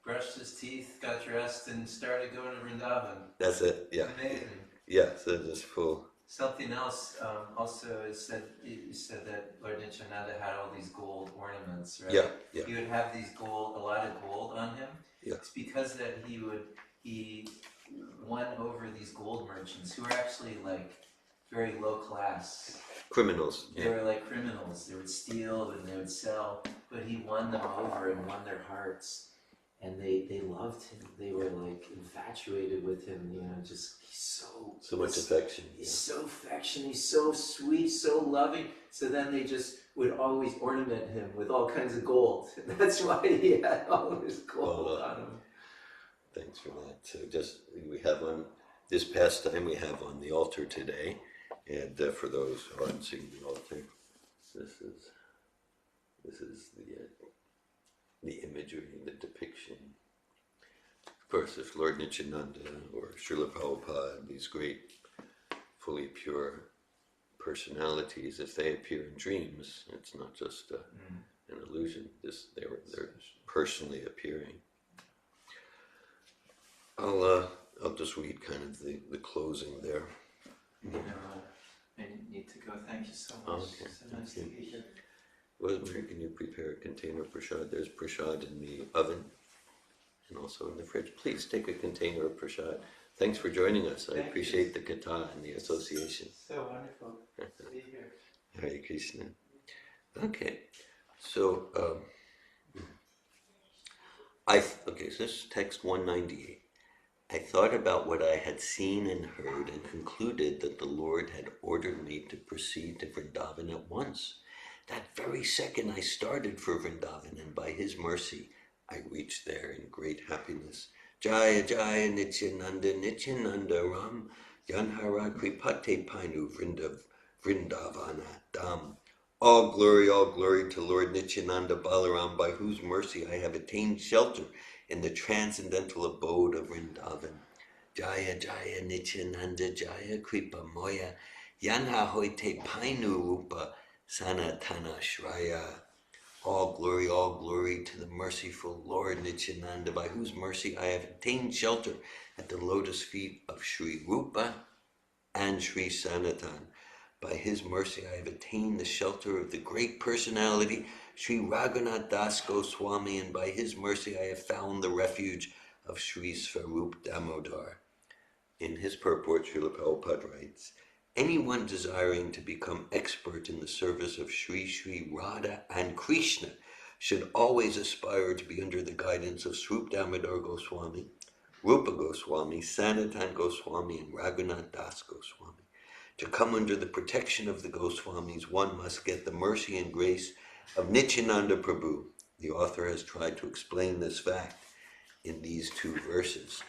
Speaker 2: brushed his teeth, got dressed, and started going to Vrindavan.
Speaker 1: That's it. Yeah.
Speaker 2: Amazing.
Speaker 1: Yeah. So just full.
Speaker 2: Something else also is that you said that Lord Nityananda had all these gold ornaments, right?
Speaker 1: Yeah. Yeah.
Speaker 2: He would have these a lot of gold on him.
Speaker 1: Yeah.
Speaker 2: It's because that he won over these gold merchants who were actually like very low class.
Speaker 1: Criminals.
Speaker 2: They were like criminals. They would steal and they would sell, but he won them over and won their hearts. and they loved him. They were like infatuated with him, you know, just he's
Speaker 1: so much affection.
Speaker 2: He's so affectionate, he's so sweet, so loving. So then they just would always ornament him with all kinds of gold. That's why he had all of his gold on him.
Speaker 1: Thanks for that. So just we have on this pastime we have on the altar today, and for those who aren't seeing the altar, this is the imagery, the depiction. Of course, if Lord Nityananda or Srila Prabhupada, these great, fully pure personalities, if they appear in dreams, it's not just an illusion. They're personally appearing. I'll just read kind of the closing there.
Speaker 2: I need to go. Thank you so much.
Speaker 1: Okay.
Speaker 2: So nice to be here.
Speaker 1: Well, can you prepare a container of prasad? There's prasad in the oven and also in the fridge. Please take a container of prasad. Thanks for joining us. I appreciate the katha and the association.
Speaker 2: So wonderful to be here.
Speaker 1: Hare Krishna. Okay, so so this is text 198. I thought about what I had seen and heard and concluded that the Lord had ordered me to proceed to Vrindavan at once. That very second I started for Vrindavan, and by his mercy I reached there in great happiness. Jaya Jaya Nityananda Nityananda Ram Janhara Kripate Painu Vrindavana Dham. All glory to Lord Nityananda Balaram, by whose mercy I have attained shelter in the transcendental abode of Vrindavan. Jaya Jaya Nityananda Jaya Kripa Moya Yanha Hoite Painu Rupa Sanatana Shraya. All glory to the merciful Lord Nityananda, by whose mercy I have attained shelter at the lotus feet of Sri Rupa and Sri Sanatan. By his mercy I have attained the shelter of the great personality Sri Raghunath Das Goswami, and by his mercy I have found the refuge of Sri Svarup Damodar. In his purport, Srila Prabhupada writes, anyone desiring to become expert in the service of Sri Sri Radha and Krishna should always aspire to be under the guidance of Svarup Damodar Goswami, Rupa Goswami, Sanatan Goswami, and Raghunath Das Goswami. To come under the protection of the Goswamis, one must get the mercy and grace of Nityananda Prabhu. The author has tried to explain this fact in these two verses.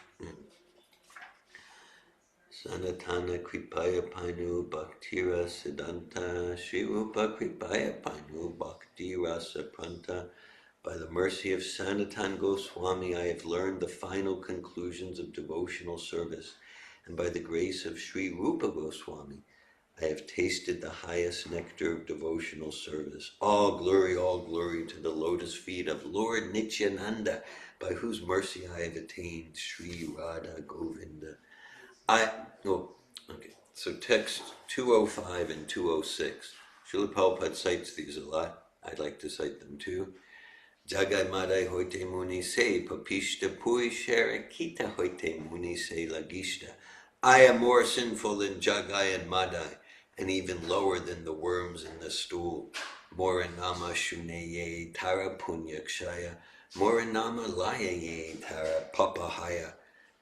Speaker 1: Sanatana Kripaya Panu Bhaktira Siddhanta Sri Rupa Kripaya Panu Bhaktira Sapranta. By the mercy of Sanatan Goswami, I have learned the final conclusions of devotional service, and by the grace of Sri Rupa Goswami, I have tasted the highest nectar of devotional service. All glory to the lotus feet of Lord Nityananda, by whose mercy I have attained Sri Radha Govinda. So text 205 and 206. Srila Prabhupada cites these a lot. I'd like to cite them too. Jagai Madai Hoite Muni Se Papishta Puishara Kita Hoite Muni Se Lagishta. I am more sinful than Jagai and Madai, and even lower than the worms in the stool. Moranama Shuneye Tara Punyakshaya, Moranama Layaye Tara Papahaya.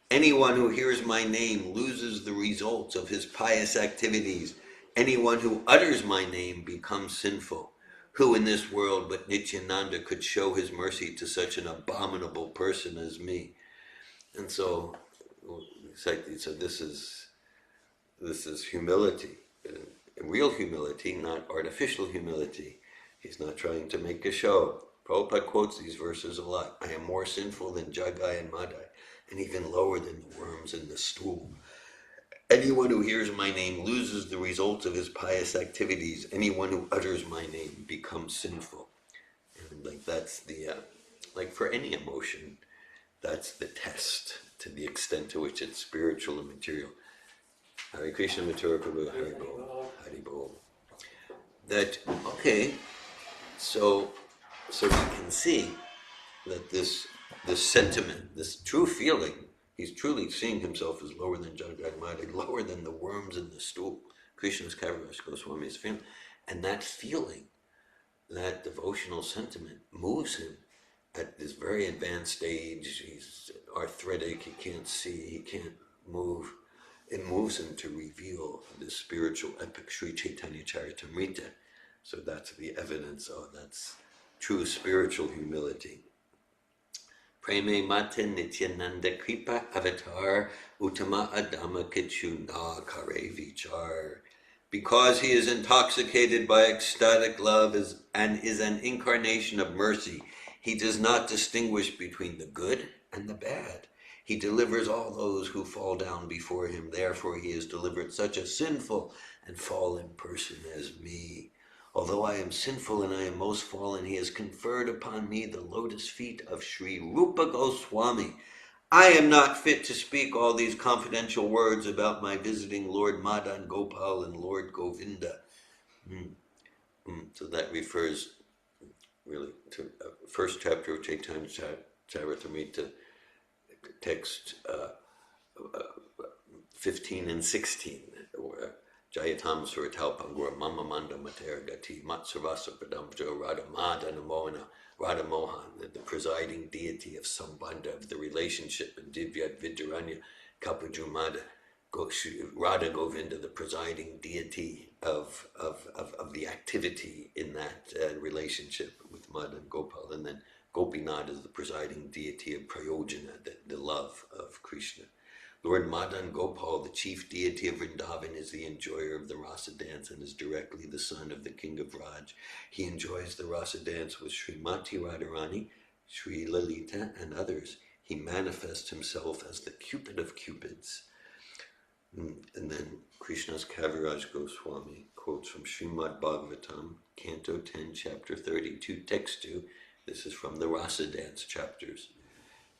Speaker 1: Anyone who hears my name loses the results of his pious activities. Anyone who utters my name becomes sinful. Who in this world but Nityananda could show his mercy to such an abominable person as me? And so this is humility, real humility, not artificial humility. He's not trying to make a show. Prabhupada quotes these verses a lot. I am more sinful than Jagai and Madai, and even lower than the worms in the stool. Anyone who hears my name loses the results of his pious activities. Anyone who utters my name becomes sinful. And that's the, for any emotion, that's the test, to the extent to which it's spiritual and material. Hare Krishna Mathura Prabhu, Hare Bol, Hare Bol. So we can see that this sentiment, this true feeling, he's truly seeing himself as lower than Jagat Madai, lower than the worms in the stool. Krishna's Kaviraj Goswami's feeling. And that feeling, that devotional sentiment moves him, at this very advanced age. He's arthritic, he can't see, he can't move. It moves him to reveal the spiritual epic Sri Chaitanya Charitamrita. So that's the evidence. Oh, that's true spiritual humility. Preme Mate Nityananda Kripa Avatar Uttama Adama Kichu Na Kare Vichar. Because he is intoxicated by ecstatic love and is an incarnation of mercy, he does not distinguish between the good and the bad. He delivers all those who fall down before him. Therefore he has delivered such a sinful and fallen person as me. Although I am sinful and I am most fallen, he has conferred upon me the lotus feet of Sri Rupa Goswami. I am not fit to speak all these confidential words about my visiting Lord Madan Gopal and Lord Govinda. So that refers really to first chapter of Chaitanya Charitamrita, text 15 and 16, Jayatam Suratalpangura Mama Manda Mater Gati Matsavasa Padamjo Radha Madana Radha Mohan, the presiding deity of Sambandha, of the relationship, and Divyat Vidyaranya Kapajumada, Radha Govinda, the presiding deity of the activity in that relationship with Madha and Gopal, and then Gopinath is the presiding deity of Prayojana, the love of Krishna. Lord Madan Gopal, the chief deity of Vrindavan, is the enjoyer of the rasa dance and is directly the son of the king of Raj. He enjoys the rasa dance with Srimati Radharani, Sri Lalita, and others. He manifests himself as the Cupid of Cupids. And then Krishna's Kaviraj Goswami quotes from Srimad Bhagavatam, Canto 10, Chapter 32, Text 2. This is from the rasa dance chapters.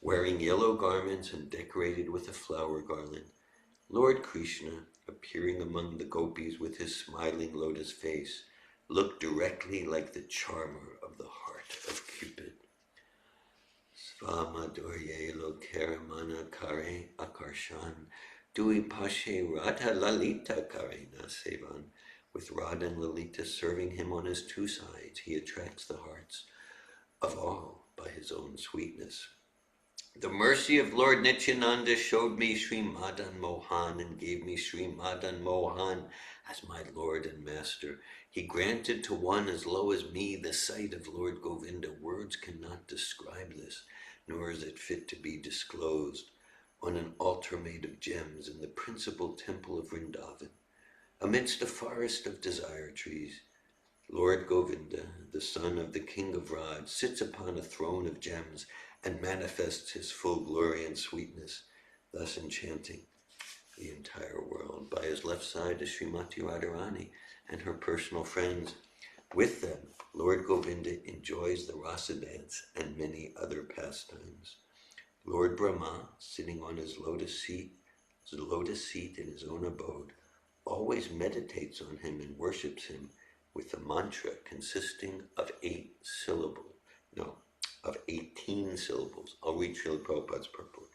Speaker 1: Wearing yellow garments and decorated with a flower garland, Lord Krishna, appearing among the gopis with his smiling lotus face, looked directly like the charmer of the heart of Cupid. Svamadurye lokaramana kare akarshan, dui pashe Radha Lalita karena sevan. With Radha and Lalita serving him on his two sides, he attracts the hearts of all by his own sweetness. The mercy of Lord Nityananda showed me Sri Madan Mohan and gave me Sri Madan Mohan as my Lord and Master. He granted to one as low as me the sight of Lord Govinda. Words cannot describe this, nor is it fit to be disclosed. On an altar made of gems in the principal temple of Vrindavan, amidst a forest of desire trees, Lord Govinda, the son of the king of Raj, sits upon a throne of gems and manifests his full glory and sweetness, thus enchanting the entire world. By his left side is Srimati Radharani and her personal friends. With them, Lord Govinda enjoys the rasa dance and many other pastimes. Lord Brahma, sitting on his lotus seat in his own abode, always meditates on him and worships him with a mantra consisting of 18 syllables. I'll read Srila Prabhupada's purport.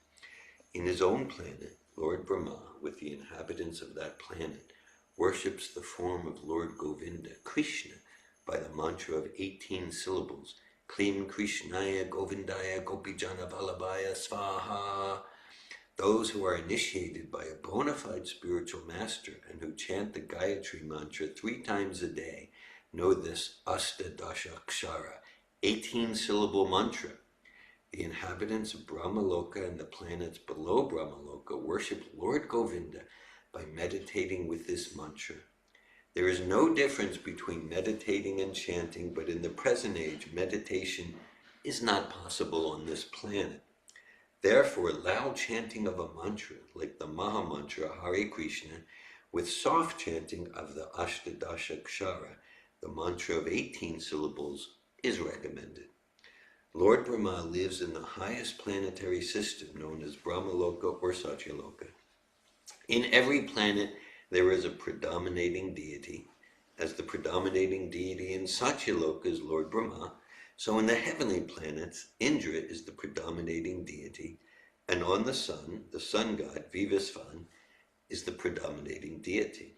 Speaker 1: In his own planet, Lord Brahma, with the inhabitants of that planet, worships the form of Lord Govinda, Krishna, by the mantra of 18 syllables. Klim Krishnaya Govindaya Gopijana Vallabhaya Svaha. Those who are initiated by a bona fide spiritual master and who chant the Gayatri mantra 3 times a day know this Astadashakshara, 18-syllable mantra. The inhabitants of Brahmaloka and the planets below Brahmaloka worship Lord Govinda by meditating with this mantra. There is no difference between meditating and chanting, but in the present age, meditation is not possible on this planet. Therefore, loud chanting of a mantra, like the Maha Mantra, Hare Krishna, with soft chanting of the Ashtadashakshara, the mantra of 18 syllables, is recommended. Lord Brahma lives in the highest planetary system known as Brahmaloka or Satyaloka. In every planet, there is a predominating deity. As the predominating deity in Satyaloka is Lord Brahma, so in the heavenly planets, Indra is the predominating deity, and on the sun god, Vivasvan, is the predominating deity.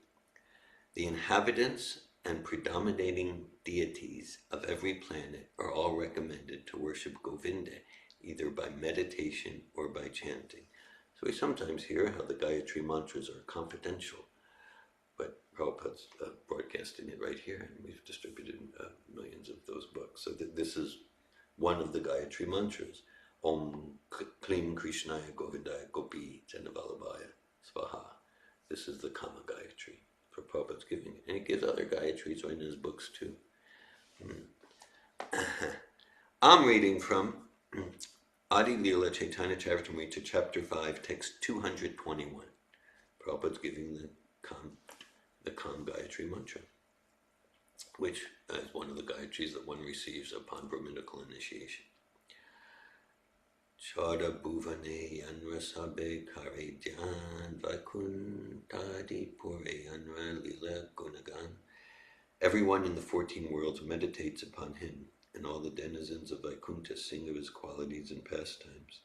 Speaker 1: The inhabitants and predominating deities of every planet are all recommended to worship Govinda, either by meditation or by chanting. So we sometimes hear how the Gayatri mantras are confidential, but Prabhupada's broadcasting it right here, and we've distributed millions of those books. So this is one of the Gayatri mantras. Om Klim Krishnaya Govindaya Gopi Janavalabhaya Svaha. This is the Kama Gayatri for Prabhupada's giving. And he gives other Gayatris in his books too. I'm reading from Adi Lila Chaitanya Charitamrita, chapter 5, text 221. Prabhupada's giving the Kam Gayatri mantra, which is one of the Gayatris that one receives upon Brahminical initiation. Chara Bhuvane Yanra Sabe Kare Dhyan Vaikuntadi Pure Yanra Lila Gunagan. Everyone in the 14 worlds meditates upon him, and all the denizens of Vaikuntha sing of his qualities and pastimes.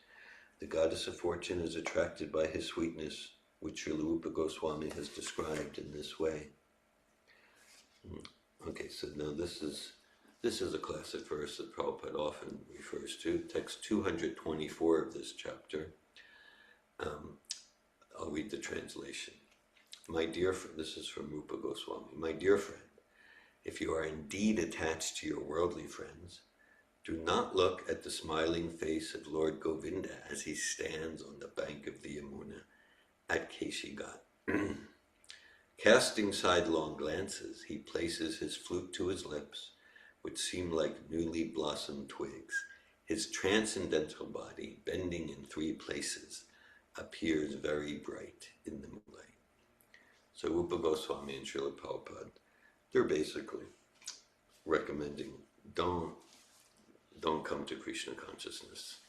Speaker 1: The goddess of fortune is attracted by his sweetness, which Srila Rupa Goswami has described in this way. Okay, so now this is a classic verse that Prabhupada often refers to, text 224 of this chapter. I'll read the translation. My dear friend, this is from Rupa Goswami. My dear friend, if you are indeed attached to your worldly friends, do not look at the smiling face of Lord Govinda as he stands on the bank of the Yamuna at Keshigat. Casting sidelong glances, he places his flute to his lips, which seem like newly blossomed twigs. His transcendental body, bending in 3 places, appears very bright in the moonlight. So Rupa Goswami and Srila Prabhupada, they're basically recommending don't come to Krishna consciousness.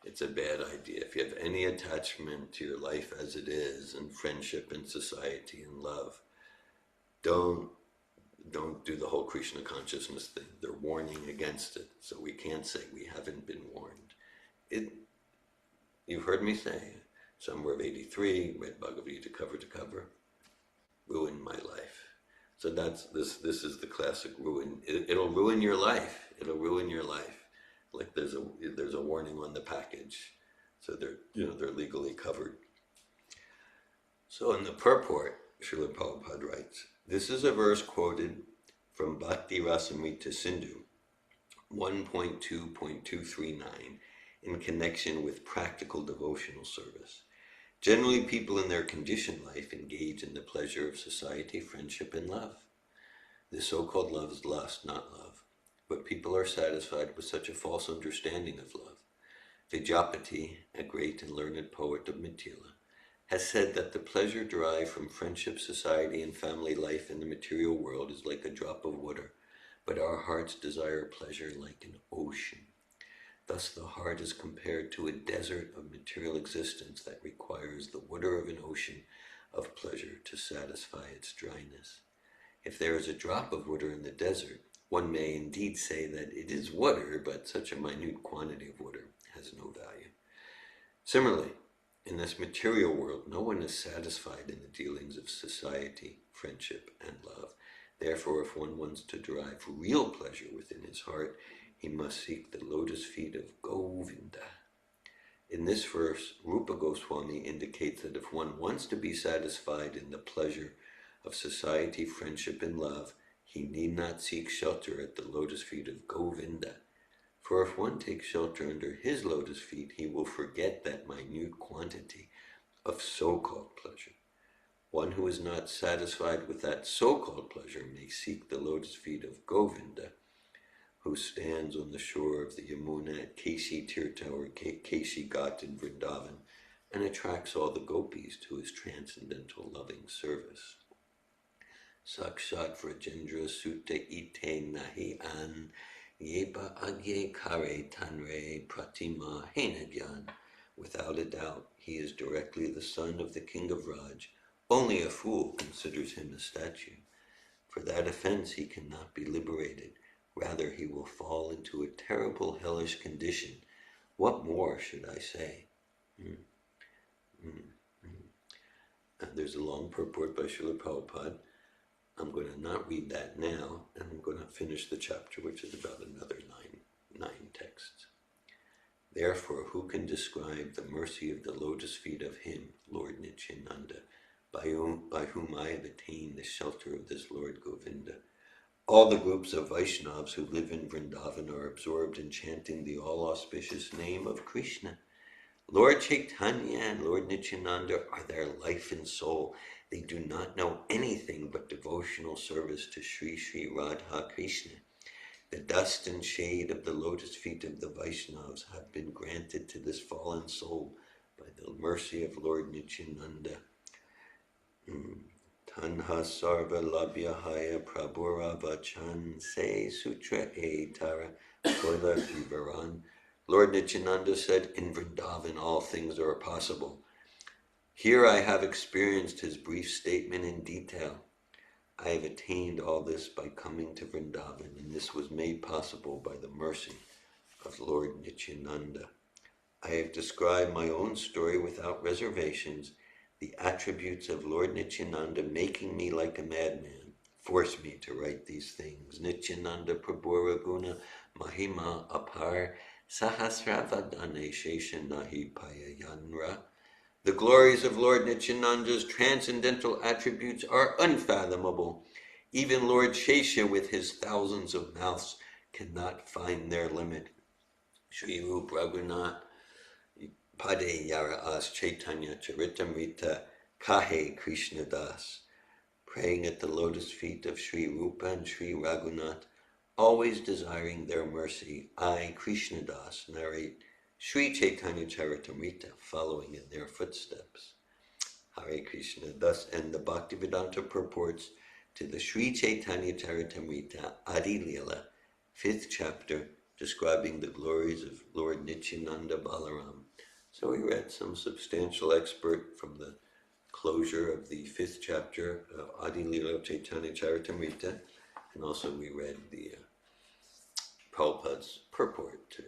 Speaker 1: It's a bad idea. If you have any attachment to your life as it is, and friendship and society and love, don't do the whole Krishna consciousness thing. They're warning against it, so we can't say we haven't been warned. You've heard me say, Summer of 83, read Bhagavad Gita cover to cover, ruined my life. So this is the classic ruin. It'll ruin your life. It'll ruin your life. Like there's a warning on the package, so they're legally covered. So in the purport, Srila Prabhupada writes, this is a verse quoted from Bhakti Rasamrita Sindhu 1.2.239 in connection with practical devotional service. Generally, people in their conditioned life engage in the pleasure of society, friendship, and love. This so-called love is lust, not love. But people are satisfied with such a false understanding of love. Vijapati, a great and learned poet of Mithila, has said that the pleasure derived from friendship, society, and family life in the material world is like a drop of water, but our hearts desire pleasure like an ocean. Thus the heart is compared to a desert of material existence that requires the water of an ocean of pleasure to satisfy its dryness. If there is a drop of water in the desert, one may indeed say that it is water, but such a minute quantity of water has no value. Similarly, in this material world, no one is satisfied in the dealings of society, friendship, and love. Therefore, if one wants to derive real pleasure within his heart, he must seek the lotus feet of Govinda. In this verse, Rupa Goswami indicates that if one wants to be satisfied in the pleasure of society, friendship, and love, he need not seek shelter at the lotus feet of Govinda. For if one takes shelter under his lotus feet, he will forget that minute quantity of so-called pleasure. One who is not satisfied with that so-called pleasure may seek the lotus feet of Govinda, who stands on the shore of the Yamuna at Keshi Tirtha or Keshi Ghat in Vrindavan, and attracts all the gopis to his transcendental loving service. Sakshat Vrajendra Sutta Ite Nahi An Yeba Agye Kare Tanre Pratima Henagyan. Without a doubt, he is directly the son of the king of Raj. Only a fool considers him a statue. For that offense he cannot be liberated. Rather, he will fall into a terrible hellish condition. What more should I say? There's a long purport by Srila Prabhupada. I'm going to not read that now, and I'm going to finish the chapter, which is about another nine texts. Therefore, who can describe the mercy of the lotus feet of him, Lord Nityananda, by whom I have attained the shelter of this Lord Govinda? All the groups of Vaishnavas who live in Vrindavan are absorbed in chanting the all-auspicious name of Krishna. Lord Chaitanya and Lord Nityananda are their life and soul. They do not know anything but devotional service to Sri Sri Radha Krishna. The dust and shade of the lotus feet of the Vaishnavas have been granted to this fallen soul by the mercy of Lord Nityananda. Tanha sarva labhyahaya prabhura vachan se sutra etara koila vivaran. Lord Nityananda said, in Vrindavan all things are possible. Here I have experienced his brief statement in detail. I have attained all this by coming to Vrindavan, and this was made possible by the mercy of Lord Nityananda. I have described my own story without reservations. The attributes of Lord Nityananda making me like a madman force me to write these things. Nityananda Prabhura Guna Mahima Apar Sahasravadane Shesha Nahi Payayanra. The glories of Lord Nityananda's transcendental attributes are unfathomable. Even Lord Shesha with his thousands of mouths cannot find their limit. Sri Rup Raghunath Pade Yara As Chaitanya Charitamrita Kahe Krishna Das. Praying at the lotus feet of Sri Rupa and Sri Raghunath, always desiring their mercy, I, Krishna Das, narrate Sri Chaitanya Charitamrita, following in their footsteps. Hare Krishna. Thus end the Bhaktivedanta purports to the Sri Chaitanya Charitamrita Adi Leela, 5th chapter, describing the glories of Lord Nityananda Balaram. So we read some substantial expert from the closure of the 5th chapter of Adi Leela Chaitanya Charitamrita, and also we read the Prabhupada's purport to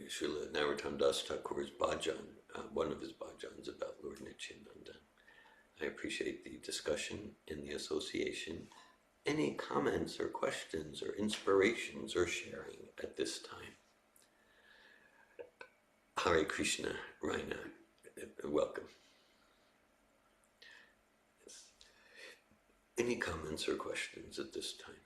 Speaker 1: Srila Narottam Das Thakur's bhajan, one of his bhajans about Lord Nityananda. I appreciate the discussion in the association. Any comments or questions or inspirations or sharing at this time? Hare Krishna, Raina, welcome. Yes. Any comments or questions at this time?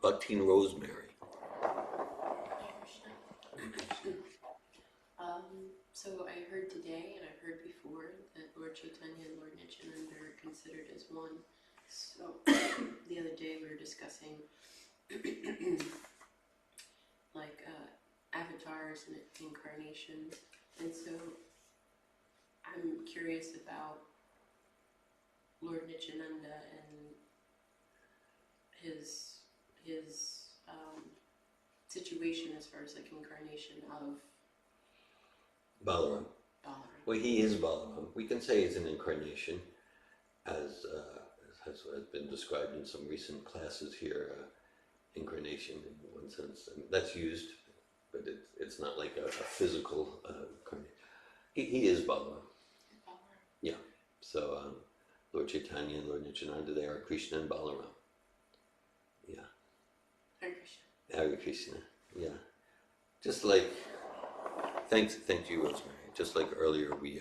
Speaker 1: Bhaktin Rosemary.
Speaker 3: So I heard today and I've heard before that Lord Chaitanya and Lord Nityananda are considered as one. So the other day we were discussing like avatars and incarnations, and so I'm curious about Lord Nityananda and his situation as far as like incarnation of
Speaker 1: Balaram.
Speaker 3: Balaram.
Speaker 1: Well, he is Balaram. We can say he's an incarnation, as has been described in some recent classes here. Incarnation, in one sense, and that's used, but it's not like a physical incarnation. He is Balaram. Yeah. So Lord Chaitanya and Lord Nityananda, they are Krishna and Balaram. Yeah.
Speaker 3: Hare Krishna.
Speaker 1: Hare Krishna. Yeah. Just like, thank you, Rosemary. Just like earlier we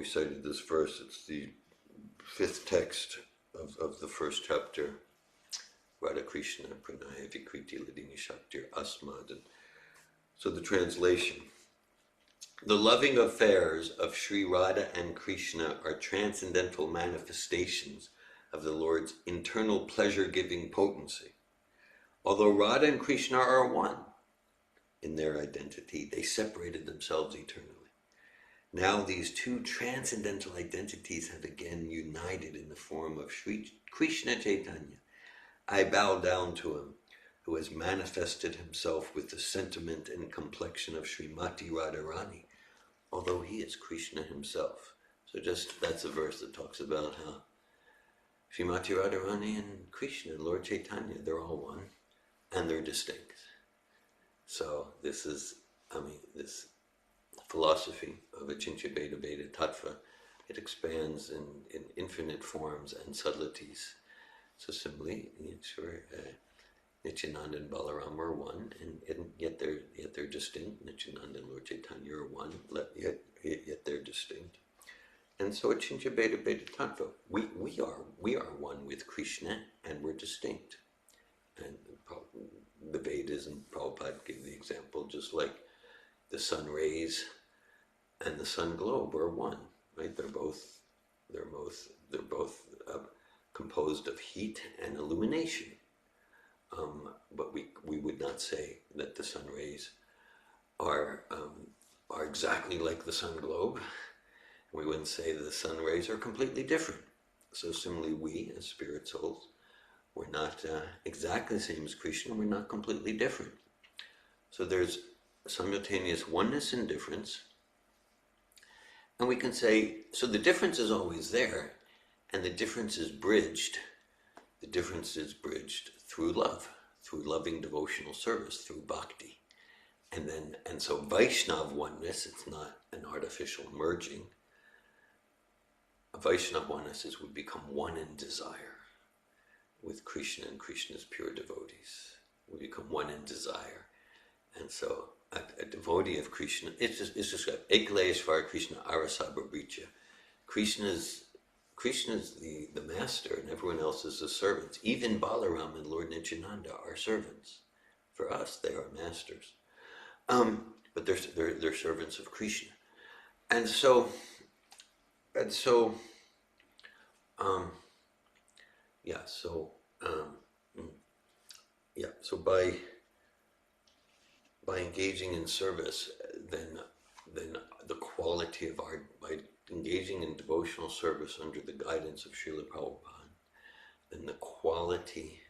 Speaker 1: cited this verse. It's the 5th text of the 1st chapter. Radha Krishna Pranaya Vikriti Ladini Shaktir Asmad. So the translation. The loving affairs of Sri Radha and Krishna are transcendental manifestations of the Lord's internal pleasure-giving potency. Although Radha and Krishna are one in their identity, they separated themselves eternally. Now these two transcendental identities have again united in the form of Sri Krishna Chaitanya. I bow down to him, who has manifested himself with the sentiment and complexion of Srimati Radharani, although he is Krishna himself, So just, that's a verse that talks about how Srimati Radharani and Krishna and Lord Chaitanya, they're all one, and they're distinct. So this is, this philosophy of Achintya Bheda Bheda Tattva, it expands in infinite forms and subtleties. So similarly, Nityananda and Balaram are one, and yet they're distinct. Nityananda and Lord Chaitanya are one, yet they're distinct. And so Achintya Bheda Bheda Tattva, we are one with Krishna, and we're distinct. And the Vedas and Prabhupada gave the example, just like the sun rays and the sun globe are one, right? They're both composed of heat and illumination. But we would not say that the sun rays are exactly like the sun globe. We wouldn't say that the sun rays are completely different. So similarly, we as spirit souls, we're not exactly the same as Krishna. We're not completely different. So there's simultaneous oneness and difference. And we can say, so the difference is always there, and the difference is bridged. The difference is bridged through love, through loving devotional service, through bhakti. And so Vaishnav oneness, it's not an artificial merging. A Vaishnav oneness is we become one in desire with Krishna and Krishna's pure devotees. We become one in desire. And so a devotee of Krishna, it's just Eklayeshvara Krishna Arasabhabricha. Krishna's the master, and everyone else is the servants. Even Balaram and Lord Nityananda are servants. For us, they are masters. But they're servants of Krishna. So by engaging in service, then the quality of by engaging in devotional service under the guidance of Srila Prabhupada, then the quality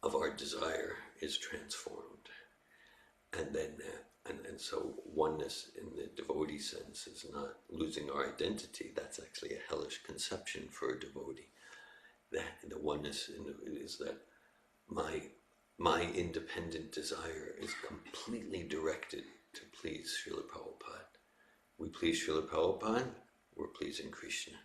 Speaker 1: of our desire is transformed, and so oneness in the devotee sense is not losing our identity. That's actually a hellish conception for a devotee. That the oneness is that my independent desire is completely directed to please Srila Prabhupada. We please Srila Prabhupada, we're pleasing Krishna.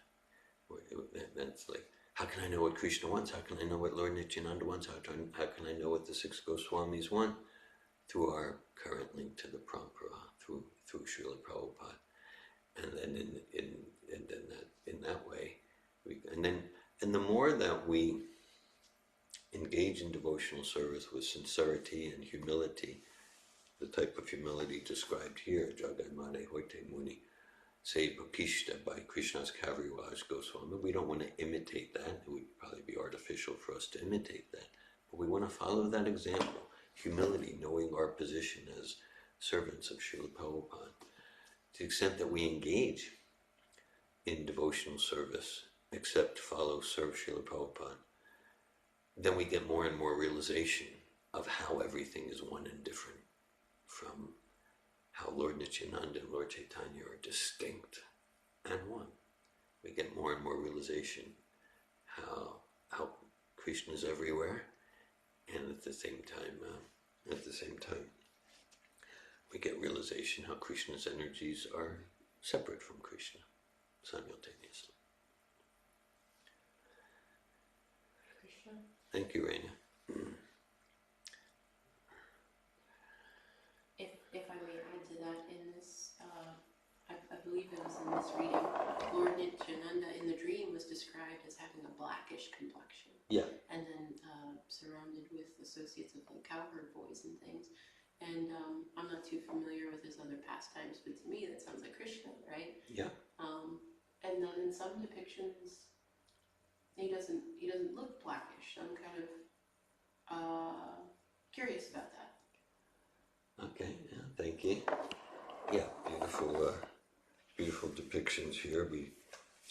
Speaker 1: That's like, how can I know what Krishna wants? How can I know what Lord Nityananda wants? How can I know what the 6 Goswamis want? Through our current link to the Parampara, through Srila Prabhupada. And then in that way, and the more that we engage in devotional service with sincerity and humility, the type of humility described here, Jagadmade Hoite Muni, Seva Pishta by Krishna's Kaviraj Goswami. We don't want to imitate that. It would probably be artificial for us to imitate that. But we want to follow that example. Humility, knowing our position as servants of Srila Prabhupada. To the extent that we engage in devotional service, accept, follow, serve Srila Prabhupada, then we get more and more realization of how everything is one and different from how Lord Nityananda and Lord Chaitanya are distinct and one. We get more and more realization how Krishna is everywhere, and at the same time, we get realization how Krishna's energies are separate from Krishna simultaneously.
Speaker 3: Krishna.
Speaker 1: Thank you, Raina.
Speaker 3: If I may add to that, in this, I believe it was in this reading, Lord Nityananda in the dream was described as having a blackish complexion.
Speaker 1: Yeah.
Speaker 3: And then surrounded with associates of like cowherd boys and things. And I'm not too familiar with his other pastimes, but to me that sounds like Krishna, right?
Speaker 1: Yeah.
Speaker 3: And then in some depictions, he doesn't look blackish. I'm kind of curious about that.
Speaker 1: Okay, yeah, thank you. Yeah, beautiful depictions here.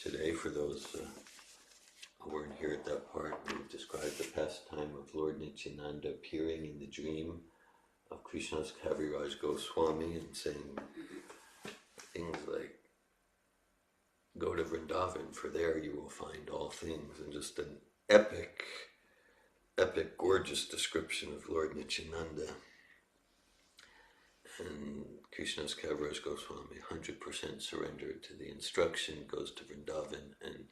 Speaker 1: Today, for those who weren't here at that part, we've described the pastime of Lord Nityananda appearing in the dream of Krishna's Kaviraj Goswami and saying things like, go to Vrindavan, for there you will find all things, and just an epic, gorgeous description of Lord Nityananda. And Krishnadas Kaviraj Goswami, 100% surrendered to the instruction, goes to Vrindavan, and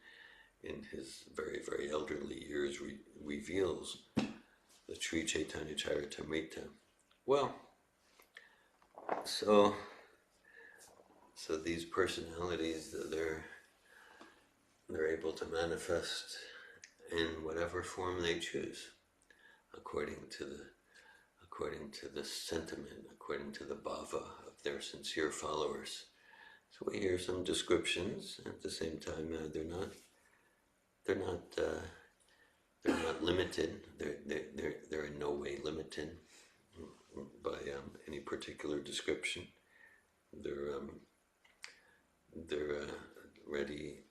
Speaker 1: in his very, very elderly years reveals the Sri Chaitanya Charitamrita. Well, so these personalities, they're able to manifest in whatever form they choose, according to the sentiment, according to the bhava of their sincere followers. So we hear some descriptions. At the same time, they're not limited. They're in no way limited by any particular description. They're ready.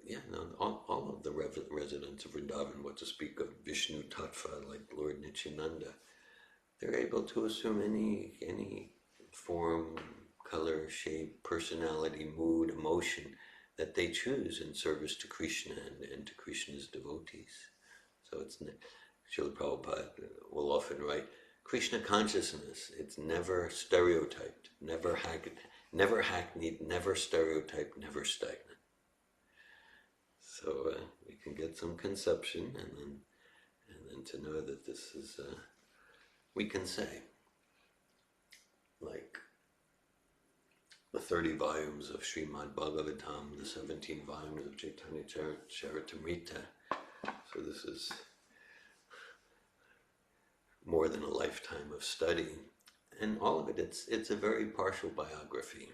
Speaker 1: Yeah, no, all of the residents of Vrindavan, what to speak of Vishnu Tattva, like Lord Nityananda, they're able to assume any form, color, shape, personality, mood, emotion that they choose in service to Krishna and to Krishna's devotees. So it's Srila Prabhupada will often write, Krishna consciousness, it's never stereotyped, never hackneyed, never stereotyped, never stagnant. So we can get some conception, and then to know that this is, we can say, like the 30 volumes of Srimad Bhagavatam, the 17 volumes of Chaitanya Charitamrita. So this is more than a lifetime of study, and all of it, it's a very partial biography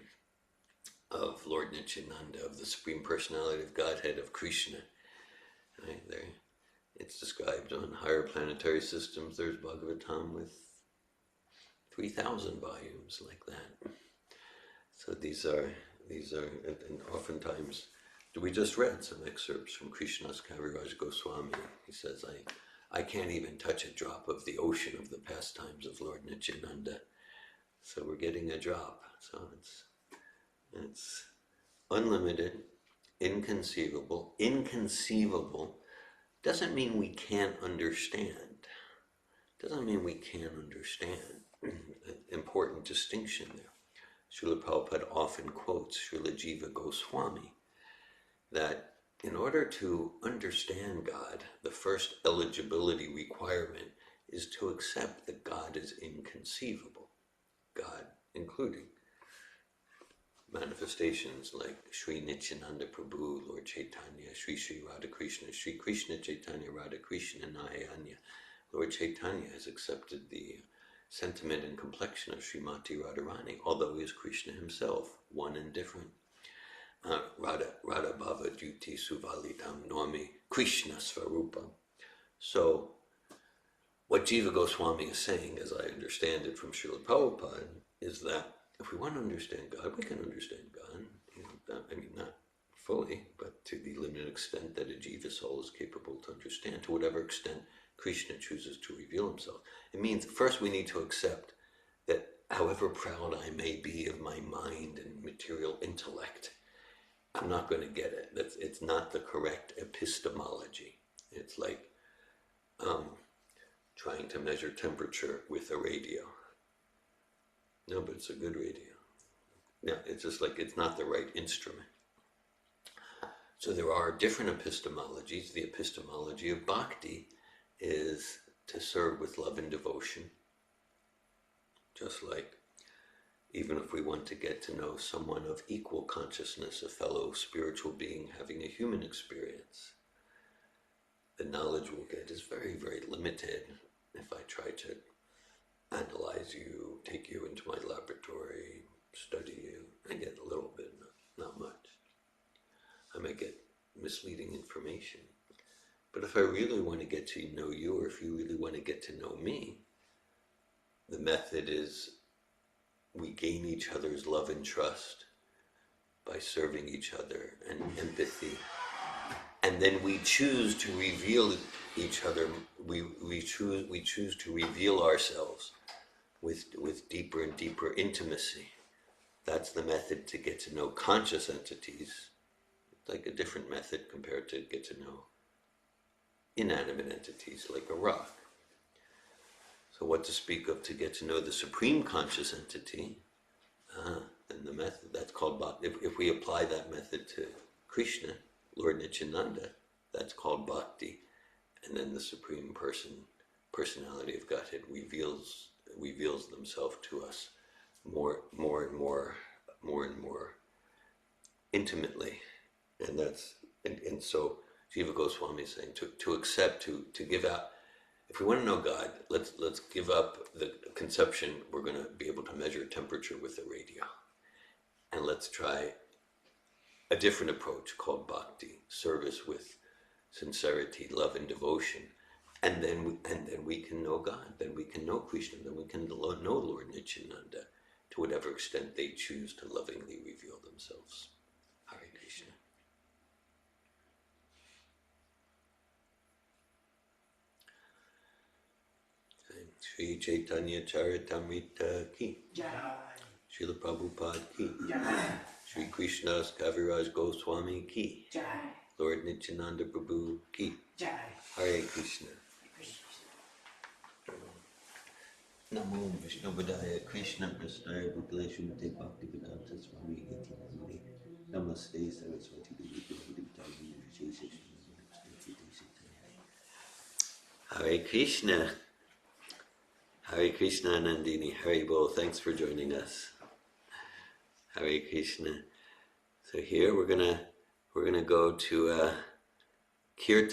Speaker 1: of Lord Nityananda, of the Supreme Personality of Godhead, of Krishna. Right there, it's described on higher planetary systems. There's Bhagavatam with 3,000 volumes like that. So these are, and oftentimes, we just read some excerpts from Krishnadas Kaviraj Goswami. He says, I can't even touch a drop of the ocean of the pastimes of Lord Nityananda. So we're getting a drop. So it's unlimited, inconceivable. Inconceivable doesn't mean we can't understand. Doesn't mean we can't understand. Important distinction there. Srila Prabhupada often quotes Srila Jiva Goswami that in order to understand God, the first eligibility requirement is to accept that God is inconceivable. God, including manifestations like Sri Nityananda Prabhu, Lord Chaitanya, Sri Radhakrishna, Sri Krishna Chaitanya Radhakrishna Nayanya. Lord Chaitanya has accepted the sentiment and complexion of Srimati Radharani, although he is Krishna himself, one and different. Radha Bhava Duti Suvalidam Normi Krishna Svarupa. So, what Jiva Goswami is saying, as I understand it from Srila Prabhupada, is that if we want to understand God, we can understand God. I mean, not fully, but to the limited extent that a Jiva soul is capable to understand, to whatever extent Krishna chooses to reveal himself. It means first we need to accept that however proud I may be of my mind and material intellect, I'm not going to get it. It's not the correct epistemology. It's like trying to measure temperature with a radio. No, but it's a good radio. Yeah, it's just like it's not the right instrument. So there are different epistemologies. The epistemology of bhakti is to serve with love and devotion. Just like even if we want to get to know someone of equal consciousness, a fellow spiritual being having a human experience, the knowledge we'll get is very, very limited. If I try to analyze you, take you into my laboratory, study you, I get a little bit, not much. I may get misleading information. But if I really want to get to know you, or if you really want to get to know me, the method is we gain each other's love and trust by serving each other and empathy. And then we choose to reveal each other, we choose to reveal ourselves with deeper and deeper intimacy. That's the method to get to know conscious entities, like a different method compared to get to know inanimate entities like a rock. So what to speak of to get to know the supreme conscious entity? Then the method, that's called bhakti. If we apply that method to Krishna, Lord Nityananda, that's called bhakti. And then the supreme personality of Godhead reveals themselves to us more and more intimately. And so Jiva Goswami is saying to accept, to give out. If we want to know God, let's give up the conception we're going to be able to measure temperature with a radio, and let's try a different approach called bhakti, service with sincerity, love, and devotion, and then we can know God. Then we can know Krishna. Then we can know Lord Nityananda to whatever extent they choose to lovingly reveal themselves. Hare Krishna. Sri Chaitanya Charitamrita ki. Srila Prabhupada ki. Sri Krishnadas Kaviraj Goswami ki. Lord Nityananda Prabhu ki. Hare Krishna. Namo Vishnu Vadaya Krishna Prasthaya Bhukleshu Mate Bhakti Vedanta Swami Iti Namane. Namaste Saraswati Devi Devitani Vishesha. Hare Krishna. Hare Krishna Nandini. Hare Bol. Thanks for joining us. Hare Krishna. So here we're gonna go to Kirtan.